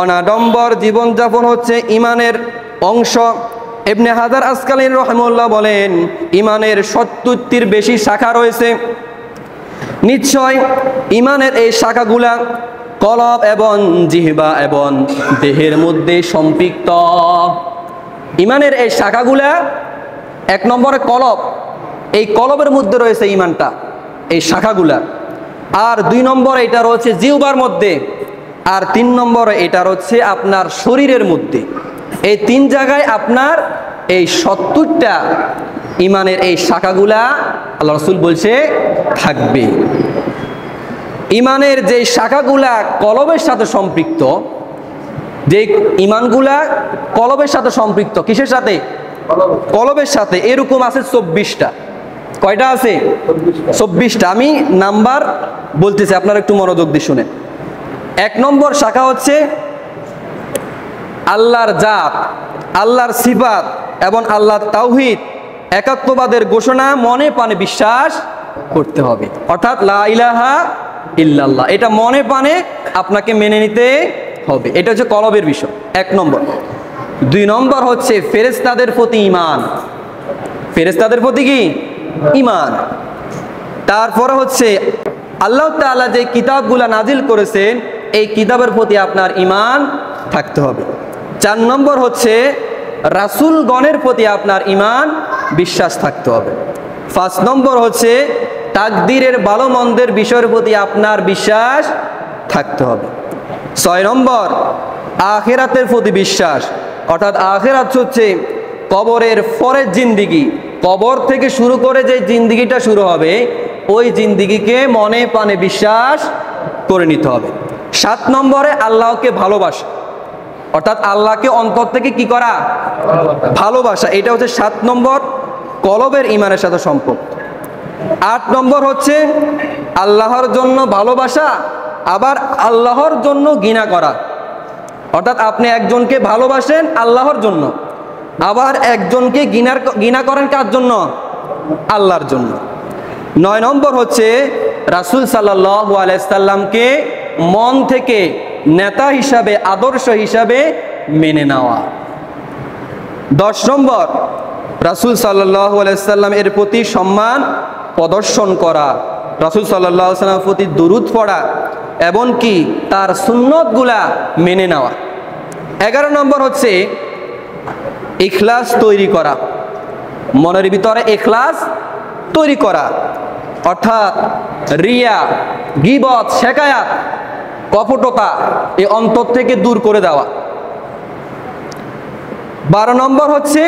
অনাডম্বর জীবনযাপন হচ্ছে ঈমানের অংশ। ইবনে হাজার আসকালানী রাহিমাহুল্লাহ বলেন, ঈমানের 70টির বেশি শাখা রয়েছে। নিশ্চয় ঈমানের এই শাখাগুলা কলব এবং জিহবা এবং দেহের মধ্যে সম্পৃক্ত। ঈমানের এই শাখাগুলা, 1 নম্বরে কলব, এই কলবের মধ্যে রয়েছে ঈমানটা, এই শাখাগুলা। আর 2 নম্বরে এটা রয়েছে জিহ্বার মধ্যে, আর 3 নম্বরে এটা রয়েছে আপনার শরীরের মধ্যে। এই 3 জায়গায় আপনার এই 70টা ইমানের এই শাখাগুলা আল্লাহ রাসূল বলছে থাকবে। ইমানের যে শাখাগুলা কলবের সাথে সম্পৃক্ত, যে ইমানগুলা কলবের সাথে সম্পৃক্ত, কিসের সাথে? কলবের সাথে, এরকম আছে 24টা। কয়টা আছে? 24টা। আমি নাম্বার বলতেছি, আপনারা একটু মনোযোগ দিয়ে শুনেন। 1 নম্বর শাখা হচ্ছে আল্লাহর জাত, আল্লাহর সিফাত এবং আল্লাহর তাওহীদ, একাত্মবাদের ঘোষণা মনে প্রাণে বিশ্বাস করতে হবে। অর্থাৎ লা ইলাহা ইল্লাল্লাহ, এটা মনে প্রাণে আপনাকে মেনে নিতে হবে। এটা হচ্ছে কলবের বিষয়, 1 নম্বর। 2 নম্বর হচ্ছে ফেরেশতাদের প্রতি ঈমান। ফেরেশতাদের প্রতি কি? ঈমান। তারপরে হচ্ছে আল্লাহ তাআলা যে কিতাবগুলা নাজিল করেছেন, এই কিতাবের প্রতি আপনার ঈমান থাকতে হবে। 4 নম্বর হচ্ছে রাসূলগণের প্রতি আপনার ঈমান, বিশ্বাস থাকতে হবে। 5 নম্বর হচ্ছে তাকদীরের ভালো মন্দের বিষয়ের প্রতি আপনার বিশ্বাস থাকতে হবে। 6 নম্বর আখিরাতের প্রতি বিশ্বাস, অর্থাৎ আখিরাত হচ্ছে কবরের পরের জিন্দেগি, কবর থেকে শুরু করে যে জিন্দেগিটা শুরু হবে, ওই জিন্দেগিকে মনে প্রাণে বিশ্বাস করে নিতে হবে। 7 নম্বরে আল্লাহকে ভালোবাসা, অর্থাৎ আল্লাহকে অন্তর থেকে কি করা? ভালোবাসা। এটা হচ্ছে 7 নম্বর কলবের ঈমানের সাথে সম্পর্ক। 8 নম্বর হচ্ছে আল্লাহর জন্য ভালোবাসা, আবার আল্লাহর জন্য ঘৃণা করা। অর্থাৎ আপনি একজনকে ভালোবাসেন আল্লাহর জন্য, আবার একজনকে ঘৃণা করেন কার জন্য? আল্লাহর জন্য। 9 নম্বর হচ্ছে রাসূল সাল্লাল্লাহু আলাইহি সাল্লামকে মন থেকে নেতা হিসাবে, আদর্শ হিসাবে মেনে নেওয়া। 10 নম্বর রাসূল সাল্লাল্লাহু আলাইহি সাল্লাম এর প্রতি সম্মান প্রদর্শন করা, রাসূল সাল্লাল্লাহু আলাইহি সাল্লামের প্রতি দুরূদ পড়া এবং কি তার সুন্নতগুলা মেনে নেওয়া। 11 নম্বর হচ্ছে ইখলাস তৈরি করা, মনের ভিতরে ইখলাস তৈরি করা, অর্থাৎ রিয়া, গীবত, শিকায়াত, কপটতা এই অন্তর থেকে দূর করে দেওয়া। 12 নম্বর হচ্ছে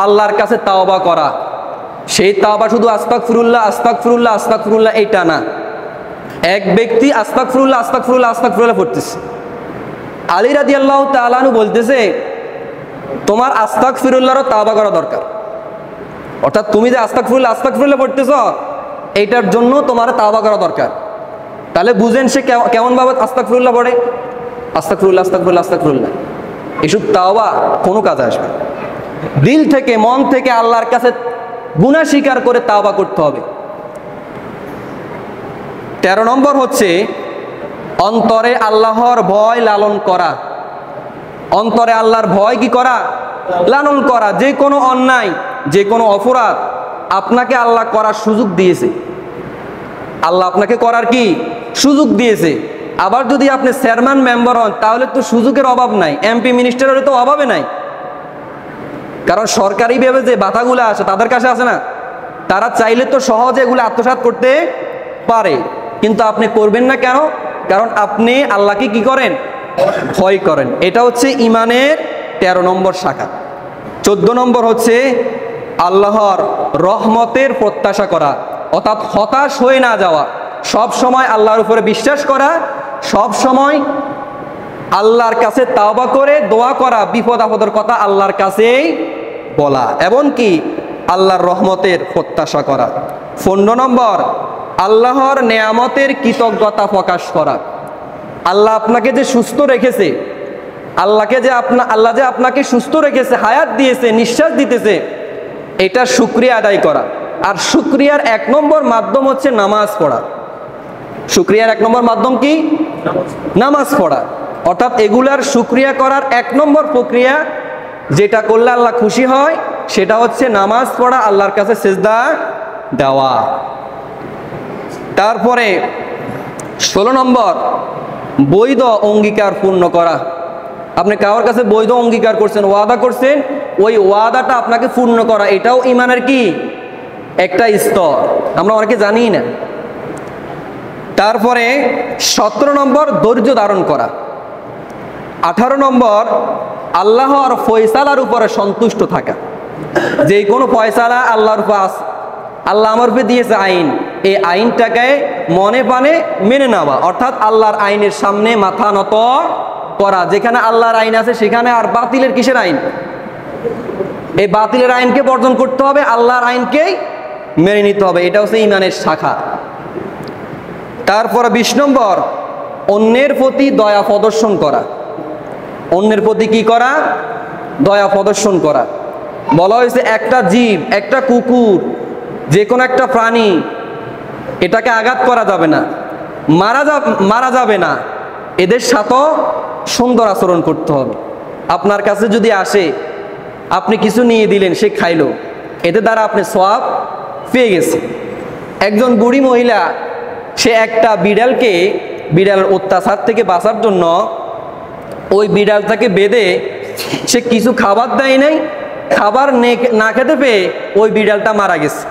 আল্লাহর কাছে তাওবা করা। সেই তাওবা শুধু আস্তাগফিরুল্লাহ আস্তাগফিরুল্লাহ আস্তাগফিরুল্লাহ এইটা না। এক ব্যক্তি আস্তাগফিরুল্লাহ আস্তাগফিরুল্লাহ আস্তাগফিরুল্লাহ পড়তেছে, আলী রাদিয়াল্লাহু তাআলা আনহু বলতেছে তোমার আস্তাগফিরুল্লাহর তাওবা করা দরকার। অর্থাৎ তুমি যে আস্তাগফিরুল্লাহ আস্তাগফিরুল্লাহ পড়তেছ, এইটার জন্য তোমার তাওবা করা দরকার। তাহলে বুঝেন সে কেমন ভাবে আস্তাগফিরুল্লাহ পড়ে? আস্তাগফিরুল্লাহ আস্তাগফিরুল্লাহ আস্তাগফিরুল্লাহ, এসব তাওবা কোনো কাজে আসবে? দিল থেকে, মন থেকে আল্লাহর কাছে গুনাহ স্বীকার করে তাওবা করতে হবে। 13 নম্বর হচ্ছে অন্তরে আল্লাহর ভয় লালন করা। অন্তরে আল্লাহর ভয় কি করা? লালন করা। যে কোনো অন্যায়, যে কোনো অপরাধ আপনাকে আল্লাহ করার সুযোগ দিয়েছে, আল্লাহ আপনাকে করার কি সুযোগ দিয়েছে। আবার যদি আপনি চেয়ারম্যান মেম্বার হন, তাহলে তো সুযোগের অভাব নাই, এমপি মিনিস্টার হলে তো অভাবে নাই। কারণ সরকারিভাবে যে ভাতাগুলো আসে তাদের কাছে আসে না, তারা চাইলে তো সহজে এগুলো আত্মসাৎ করতে পারে, কিন্তু আপনি করবেন না কেন? কারণ আপনি আল্লাহকে কি করেন? ভয় করেন। এটা হচ্ছে ঈমানের 13 নম্বর শাখা। 14 নম্বর হচ্ছে আল্লাহর রহমতের প্রত্যাশা করা, অর্থাৎ হতাশ হয়ে না যাওয়া, সব সময় আল্লাহর উপরে বিশ্বাস করা, সব সময় আল্লাহর কাছে তাওবা করে দোয়া করা, বিপদ আপদের কথা আল্লাহর কাছেই বলা, এবং কি আল্লাহর রহমতের প্রত্যাশা করা। 15 নম্বর আল্লাহর নেয়ামতের কৃতজ্ঞতা প্রকাশ করা। আল্লাহ আপনাকে যে সুস্থ রেখেছে, আল্লাহ যে আপনাকে সুস্থ রেখেছে, হায়াত দিয়েছে, নিঃশ্বাস দিতেছে, এটা শুকরিয়া আদায় করা। আর শুকরিয়ার 1 নম্বর মাধ্যম হচ্ছে নামাজ পড়া। শুকরিয়ার 1 নম্বর মাধ্যম কি? নামাজ পড়া। অর্থাৎ এগুলার শুকরিয়া করার 1 নম্বর প্রক্রিয়া, যেটা করলে আল্লাহ খুশি হয়, সেটা হচ্ছে নামাজ পড়া, আল্লাহর কাছে সিজদা দেওয়া। তারপরে 16 নম্বর বৈধ অঙ্গীকার পূর্ণ করা। আপনি কারোর কাছে বৈধ অঙ্গীকার করছেন, ওয়াদা করছেন, ওই ওয়াদাটা আপনাকে পূর্ণ করা, এটাও ঈমানের কি একটা স্তর, আমরা অনেকে জানি না। তারপরে 17 নম্বর ধৈর্য ধারণ করা। 18 নম্বর আল্লাহর ফয়সালার উপরে সন্তুষ্ট থাকা। যে কোনো ফয়সালা আল্লাহর উপর আছে, আল্লাহ আমার উপরে দিয়েছে আইন, এই আইনটাকে মনে প্রাণে মেনে নেওয়া, অর্থাৎ আল্লাহর আইনের সামনে মাথা নত করা। যেখানে আল্লাহর আইন আছে সেখানে আর বাতিলের কিসের আইন? এই বাতিলের আইনকে বর্জন করতে হবে, আল্লাহর আইনকেই মেনে নিতে হবে। এটা হচ্ছে ইমানের শাখা। তারপরে 20 নম্বর, অন্যের প্রতি দয়া প্রদর্শন করা। অন্যের প্রতি কি করা? দয়া প্রদর্শন করা। বলা হয়েছে একটা জীব, একটা কুকুর, যে কোনো একটা প্রাণী, এটাকে আঘাত করা যাবে না, মারা যাবে না, এদের সাথেও সুন্দর আচরণ করতে হবে। আপনার কাছে যদি আসে, আপনি কিছু নিয়ে দিলেন, সে খাইলো, এতে দ্বারা আপনি সওয়াব পেয়ে গেছে। একজন বুড়ি মহিলা, সে একটা বিড়াল অত্যাচার থেকে বাঁচার জন্য ওই বিড়ালটাকে বেঁধে সে কিছু খাবার দেয় নাই, খাবার না খেতে পেয়ে ওই বিড়ালটা মারা গেছে।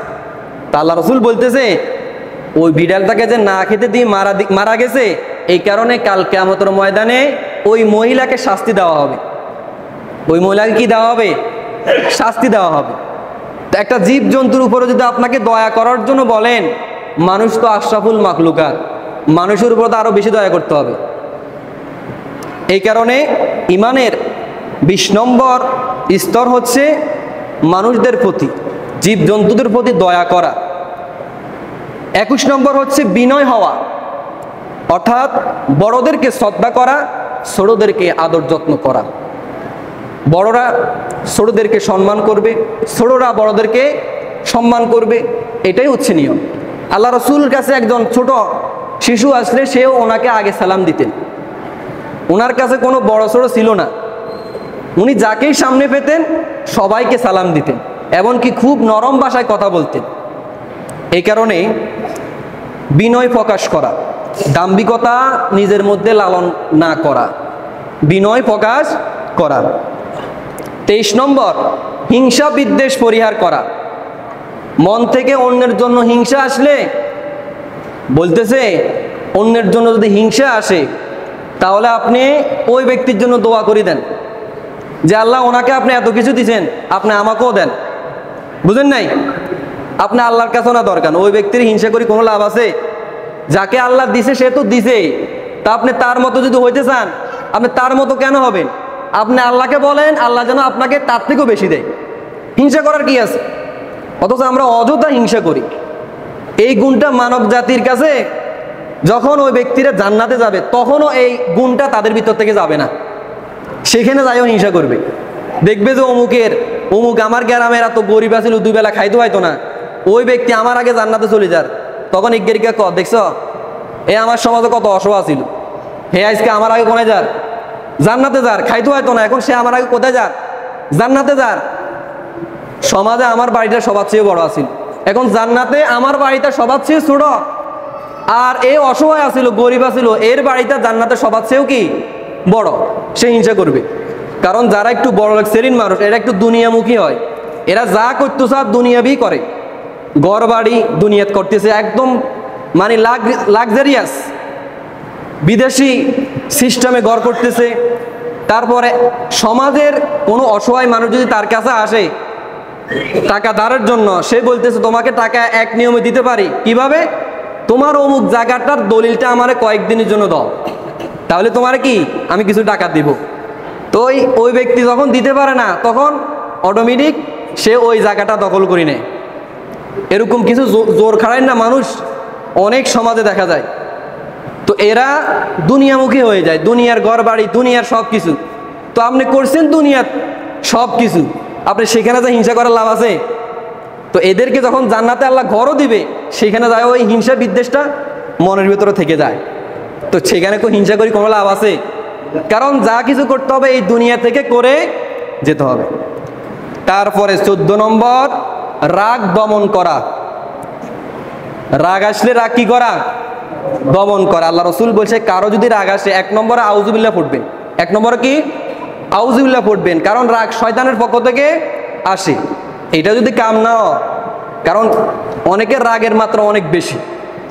তা আল্লাহ রসুল বলতেছে ওই বিড়ালটাকে যে না খেতে দিয়ে মারা গেছে, এই কারণে কাল কিয়ামতের ময়দানে ওই মহিলাকে শাস্তি দেওয়া হবে। ওই মহিলাকে কি দেওয়া হবে? শাস্তি দেওয়া হবে। তো একটা জীব জন্তুর উপরে যদি আপনাকে দয়া করার জন্য বলেন, মানুষ তো আশরাফুল মাখলুকাত, মানুষের উপর তো আরো বেশি দয়া করতে হবে। এই কারণে ইমানের 20 নম্বর স্তর হচ্ছে মানুষদের প্রতি, জীব জন্তুদের প্রতি দয়া করা। 21 নম্বর হচ্ছে বিনয় হওয়া, অর্থাৎ বড়দেরকে শ্রদ্ধা করা, ছোটদেরকে আদর যত্ন করা। বড়রা ছোটদেরকে সম্মান করবে, ছোটরা বড়দেরকে সম্মান করবে, এটাই হচ্ছে নিয়ম। আল্লাহ রসুলের কাছে একজন ছোট শিশু আসলে সেও ওনাকে আগে সালাম দিতেন। ওনার কাছে কোনো বড় ছোট ছিল না, উনি যাকেই সামনে পেতেন সবাইকে সালাম দিতেন, এমনকি খুব নরম ভাষায় কথা বলতেন। এই কারণে বিনয় প্রকাশ করা, দাম্ভিকতা নিজের মধ্যে লালন না করা, বিনয় প্রকাশ করা। 23 নম্বর, হিংসা বিদ্বেষ পরিহার করা। মন থেকে অন্যের জন্য হিংসা আসলে, বলতেছে অন্যের জন্য যদি হিংসা আসে তাহলে আপনি ওই ব্যক্তির জন্য দোয়া করে দেন যে আল্লাহ ওনাকে আপনি এত কিছু দিয়েছেন, আপনি আমাকেও দেন। বুঝেন নাই? আপনি আল্লাহর কাছে না দরকার, ওই ব্যক্তির হিংসা করে কোনো লাভ আছে? যাকে আল্লাহ দিছে সে তো দিছে, তা আপনি তার মতো যদি হইতে চান, আপনি তার মতো কেন হবেন? আপনি আল্লাহকে বলেন আল্লাহ যেন আপনাকে তার থেকেও বেশি দেয়। হিংসা করার কি আছে? অথচ আমরা অযথা হিংসা করি। এই গুণটা মানব জাতির কাছে, যখন ওই ব্যক্তিরা জান্নাতে যাবে তখনও এই গুণটা তাদের ভিতর থেকে যাবে না, সেখানে যাইও হিংসা করবে। দেখবে যে অমুক আমার গ্রামের এত গরিব আছিল, 2 বেলা খাইতে হয়তো না, ওই ব্যক্তি আমার আগে জান্নাতে চলে যার, তখন ইজ্ঞারিকা ক দেখছ এ আমার সমাজে কত অসহায় ছিল, হে আজকে আমার আগে কোথায় যার? জান্নাতে যার। খাইতে হয়তো না, এখন সে আমার আগে কোথায় যার? জান্নাতে যার। সমাজে আমার বাড়িটা সবার চেয়ে বড় আছিল, এখন জান্নাতে আমার বাড়িটা সবার চেয়ে ছোট। আর এই অসহায় আছিল, গরিব আছিল, এর বাড়িটা জান্নাতে সবার চেয়েও কি বড়, সে হিংসা করবে। কারণ যারা একটু বড় শ্রেণীর মানুষ, এরা একটু দুনিয়ামুখী হয়, এরা যা করতে চায় দুনিয়াবি করে, ঘর বাড়ি দুনিয়াত করতেছে, একদম মানে লাক্সারিয়াস বিদেশি সিস্টেমে ঘর করতেছে। তারপরে সমাজের কোনো অসহায় মানুষ যদি তার কাছে আসে টাকা ধারের জন্য, সে বলতেছে তোমাকে টাকা এক নিয়মে দিতে পারি, কিভাবে? তোমার অমুক জায়গাটার দলিলটা আমারে কয়েকদিনের জন্য দাও, তাহলে তোমার কি আমি কিছু টাকা দিব। তো ওই ব্যক্তি যখন দিতে পারে না, তখন অটোমেটিক সে ওই জায়গাটা দখল করে নেয়। এরকম কিছু জোর খাড়ায় না মানুষ অনেক সমাজে দেখা যায়। তো এরা দুনিয়ামুখী হয়ে যায়, দুনিয়ার ঘর বাড়ি, দুনিয়ার সব কিছু। তো আপনি করছেন দুনিয়ার সব কিছু, আপনি সেখানে যা হিংসা করার লাভ আছে? তো এদেরকে যখন জান্নাতে আল্লাহ ঘরও দিবে, সেখানে যায় ওই হিংসা বিদ্বেষটা মনের ভিতরে থেকে যায়। তো সেখানে কেউ হিংসা করি কোনো লাভ আছে? কারণ যা কিছু করতে হবে এই দুনিয়া থেকে করে যেতে হবে। তারপরে 14 নম্বর, রাগ দমন করা। রাগ আসলে রাগ কি করা? দমন করা। আল্লাহ রসুল বলছে কারো যদি রাগ আসে, 1 নম্বরে আউযুবিল্লাহ পড়বেন। 1 নম্বরে কি? আউযুবিল্লাহ পড়বেন, কারণ রাগ শয়তানের পক্ষ থেকে আসে। এটা যদি কাম না হয়, কারণ অনেকের রাগের মাত্রা অনেক বেশি,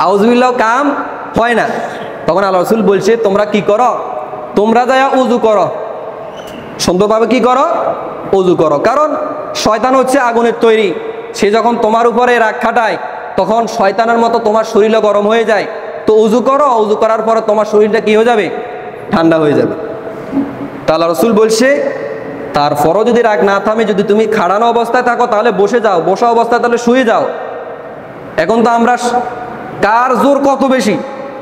আউযুবিল্লাহ কাম হয় না, তখন আল্লাহ রসুল বলছে তোমরা কি করো? তোমরা যায়া উজু করো, সুন্দরভাবে কি করো, অজু করো। কারণ শয়তান হচ্ছে আগুনের তৈরি, সে যখন তোমার উপরে রাগ খাটায় তখন শয়তানের মতো তোমার শরীরও গরম হয়ে যায়। তো অজু করো, অজু করার পরে তোমার শরীরটা কি হয়ে যাবে, ঠান্ডা হয়ে যাবে। তাহলে রাসূল বলছে তারপরও যদি রাগ না থামে, যদি তুমি খাড়ানো অবস্থায় থাকো তাহলে বসে যাও, বসা অবস্থায় তাহলে শুয়ে যাও। এখন তো আমরা কার জোর কত বেশি,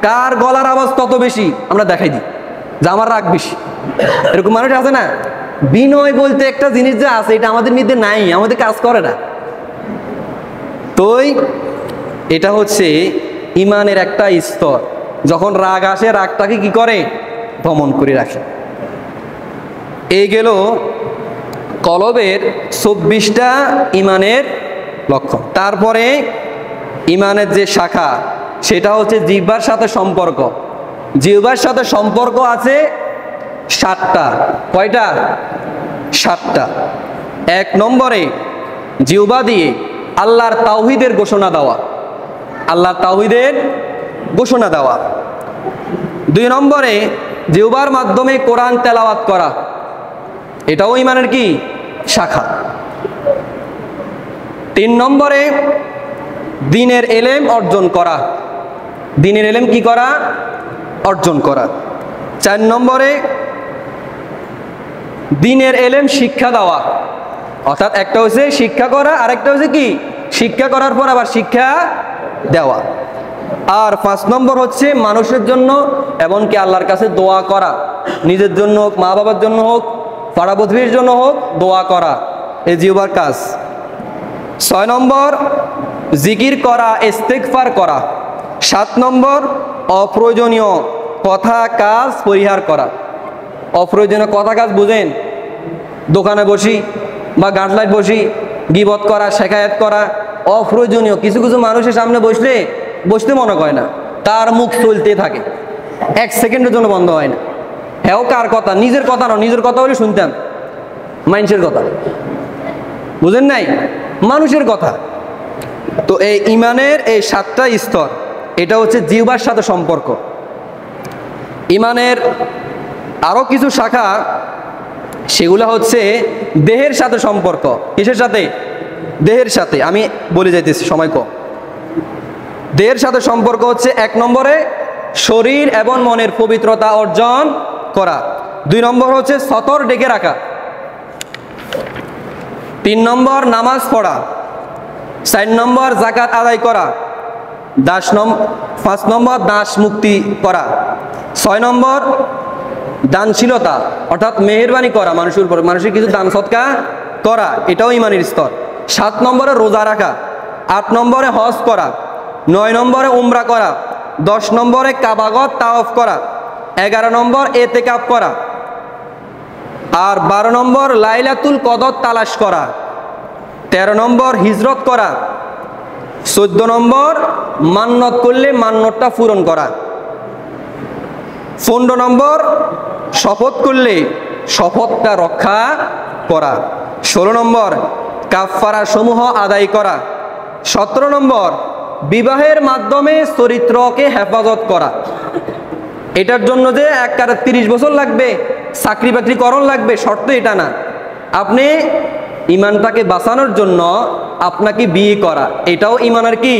কার গলার আওয়াজ কত বেশি আমরা দেখাই দিই যে আমার রাগ বেশি। এরকম মানুষ আছে না? বিনয় বলতে একটা জিনিস যে আছে এটা আমাদের মধ্যে নাই, আমাদের কাজ করে না। তোই এটা হচ্ছে ইমানের একটা স্তর। যখন রাগ আসে রাগটাকে কি করে, দমন করে রাখে। এই গেল কলবের 24টা ইমানের লক্ষণ। তারপরে ইমানের যে শাখা সেটা হচ্ছে জিহ্বার সাথে সম্পর্ক। জিহ্বার সাথে সম্পর্ক আছে 7টা। কয়টা? 7টা। 1 নম্বরে জিহ্বা দিয়ে আল্লাহর তাওহীদের ঘোষণা দেওয়া, আল্লাহর তাওহীদের ঘোষণা দেওয়া। 2 নম্বরে জিহ্বার মাধ্যমে কোরআন তেলাওয়াত করা, এটাও ইমানের কি শাখা। 3 নম্বরে দ্বীনের ইলম অর্জন করা, দ্বীনের ইলম কি করা, অর্জন করা। 4 নম্বরে দ্বীনের ইলম শিক্ষা দেওয়া, অর্থাৎ একটা হচ্ছে শিক্ষা করা আর একটা হচ্ছে কি শিক্ষা করার পর আবার শিক্ষা দেওয়া। আর 5 নম্বর হচ্ছে মানুষের জন্য এমনকি আল্লাহর কাছে দোয়া করা, নিজের জন্য হোক, মা বাবার জন্য হোক, পাড়া প্রতিবেশীর জন্য হোক, দোয়া করা, এই জিহ্বার কাজ। 6 নম্বর জিকির করা, ইস্তেগফার করা। 7 নম্বর অপ্রয়োজনীয় কথা কাজ পরিহার করা। অপ্রয়োজনীয় কথা কাজ বুঝেন, দোকানে বসি বা গাঁটলায় বসি গীবত করা, শেখায়াত করা, অপ্রয়োজনীয়। কিছু কিছু মানুষের সামনে বসতে মনে করে না, তার মুখ চলতে থাকে, 1 সেকেন্ডের জন্য বন্ধ হয় না। হ্যাঁ, কার কথা? নিজের কথা না, নিজের কথা বলে শুনতাম, মানুষের কথা বুঝেন নাই, মানুষের কথা। তো এই ইমানের এই 7টা স্তর, এটা হচ্ছে জিহ্বার সাথে সম্পর্ক। ইমানের আরো কিছু শাখা, সেগুলো হচ্ছে দেহের সাথে সম্পর্ক। কিসের সাথে? দেহের সাথে। আমি বলে যাইতেছি, সময় কম। দেহের সাথে সম্পর্ক হচ্ছে 1 নম্বরে শরীর এবং মনের পবিত্রতা অর্জন করা। 2 নম্বর হচ্ছে সতর ডেকে রাখা। 3 নম্বর নামাজ পড়া। 4 নম্বর যাকাত আদায় করা। 5 নম্বর দাস মুক্তি করা। 6 নম্বর দানশীলতা, অর্থাৎ মেহেরবানি করা মানুষের উপর, মানুষের কিছু দান সৎকা করা, এটাও ইমানের স্তর। 7 নম্বরে রোজা রাখা। 8 নম্বরে হজ করা। 9 নম্বরে উমরা করা। 10 নম্বরে কাবাগত তাওয়াফ করা। 11 নম্বর এতেকাফ করা। আর 12 নম্বর লাইলাতুল কদর তালাশ করা। 13 নম্বর হিজরত করা। 14 নম্বর মান্নত করলে মান্নতটা পূরণ করা। 15 নম্বর শপথ করলে শপথটা রক্ষা করা। 16 নম্বর কাফফারা সমূহ আদায় করা। 17 নম্বর বিবাহের মাধ্যমে চরিত্রকে হেফাজত করা। এটার জন্য যে একবারে 30 বছর লাগবে, চাকরি বাকরি করণ লাগবে, শর্ত এটা না। আপনি ইমানটাকে বাঁচানোর জন্য আপনাকে বিয়ে করা, এটাও ইমানের কি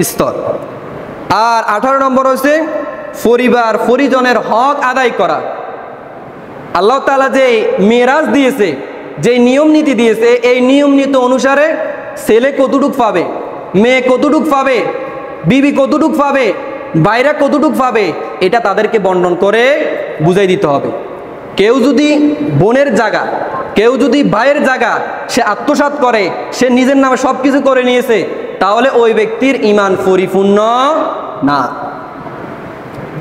স্তর। আর 18 নম্বর হচ্ছে পরিবার পরিজনের হক আদায় করা। আল্লাহ তাআলা যে মেরাজ দিয়েছে, যে নিয়ম নীতি দিয়েছে, এই নিয়ম নীতি অনুসারে ছেলে কতটুক পাবে, মেয়ে কতটুক পাবে, বিবি কতটুক পাবে, বাইরা কতটুক পাবে, এটা তাদেরকে বন্টন করে বুঝাই দিতে হবে। কেউ যদি বোনের জায়গা, কেউ যদি ভাইয়ের জায়গা সে আত্মসাৎ করে, সে নিজের নামে সব কিছু করে নিয়েছে, তাহলে ওই ব্যক্তির ইমান পরিপূর্ণ না।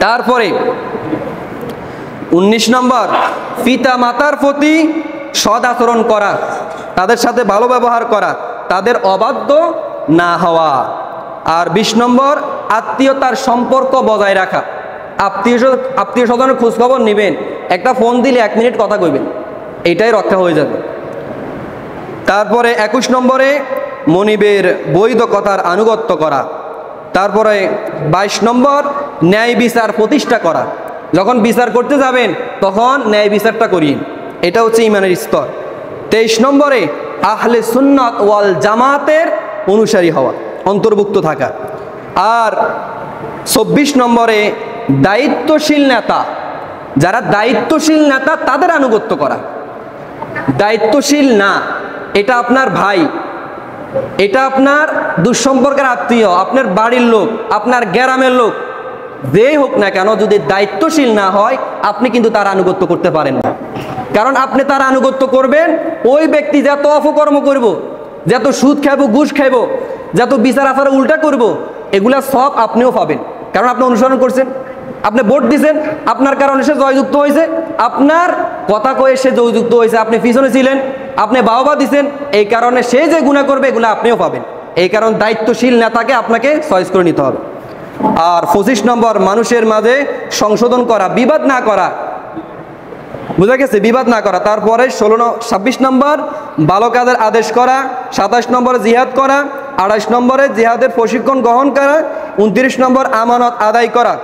তারপরে 19 নম্বর পিতা মাতার প্রতি সৎ আচরণ করা, তাদের সাথে ভালো ব্যবহার করা, তাদের অবাধ্য না হওয়া। আর 20 নম্বর আত্মীয়তার সম্পর্ক বজায় রাখা। আত্মীয় স্বজনের খোঁজখবর নেবেন, একটা ফোন দিলে 1 মিনিট কথা কইবেন, এটাই রক্ষা হয়ে যাবে। তারপরে 21 নম্বরে মনিবের বৈধ কথার আনুগত্য করা। তারপরে 22 নম্বর ন্যায় বিচার প্রতিষ্ঠা করা। যখন বিচার করতে যাবেন তখন ন্যায় বিচারটা করিন। এটা হচ্ছে ইমানের স্তর। 23 নম্বরে আহলে সুন্নাত ওয়াল জামাতের অনুসারী হওয়া, অন্তর্ভুক্ত থাকা। আর 24 নম্বরে দায়িত্বশীল নেতা, যারা দায়িত্বশীল নেতা তাদের আনুগত্য করা। দায়িত্বশীল না, এটা আপনার ভাই, এটা আপনার দুঃসম্পর্কের আত্মীয়, আপনার বাড়ির লোক, আপনার গ্রামের লোক, যেই হোক না কেন, যদি দায়িত্বশীল না হয় আপনি কিন্তু তার আনুগত্য করতে পারেন না। কারণ আপনি তার আনুগত্য করবেন, ওই ব্যক্তি যত অপকর্ম করব, যত সুদ খাইব, ঘুষ খাইব, যত বিচার আচার উল্টা করব, এগুলা সব আপনিও পাবেন। কারণ আপনি অনুসরণ করছেন, আপনি ভোট দিয়েছেন, আপনার কারণে সে জয়যুক্ত হয়েছে, আপনার কথা কয়ে সে জয়যুক্ত হয়েছে, আপনি পিছনে ছিলেন, আপনি বাহবা দিচ্ছেন, এই কারণে সে যে গুনাহ করবে এগুলো আপনিও পাবেন। এই কারণ দায়িত্বশীল নেতাকে আপনাকে চয়েস করে নিতে হবে। আর 25 নম্বর মানুষের মাঝে সংশোধন করা, বিবাদ না করা, বুঝা গেছে, বিবাদ না করা। তারপরে 26 নম্বর ভালো কাজের আদেশ করা, 27 নম্বরে জিহাদ করা, 28 নম্বরে জিহাদের প্রশিক্ষণ গ্রহণ করা, 29 নম্বর আমানত আদায় করা,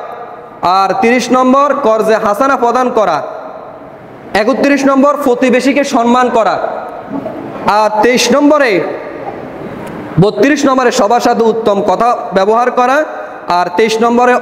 আর 30 নম্বর কর্জে হাসানা প্রদান করা, 31 নম্বর প্রতিবেশীকে সম্মান করা, আর 32 নম্বরে সবার সাথে উত্তম কথা ব্যবহার করা, আর 23 নম্বরে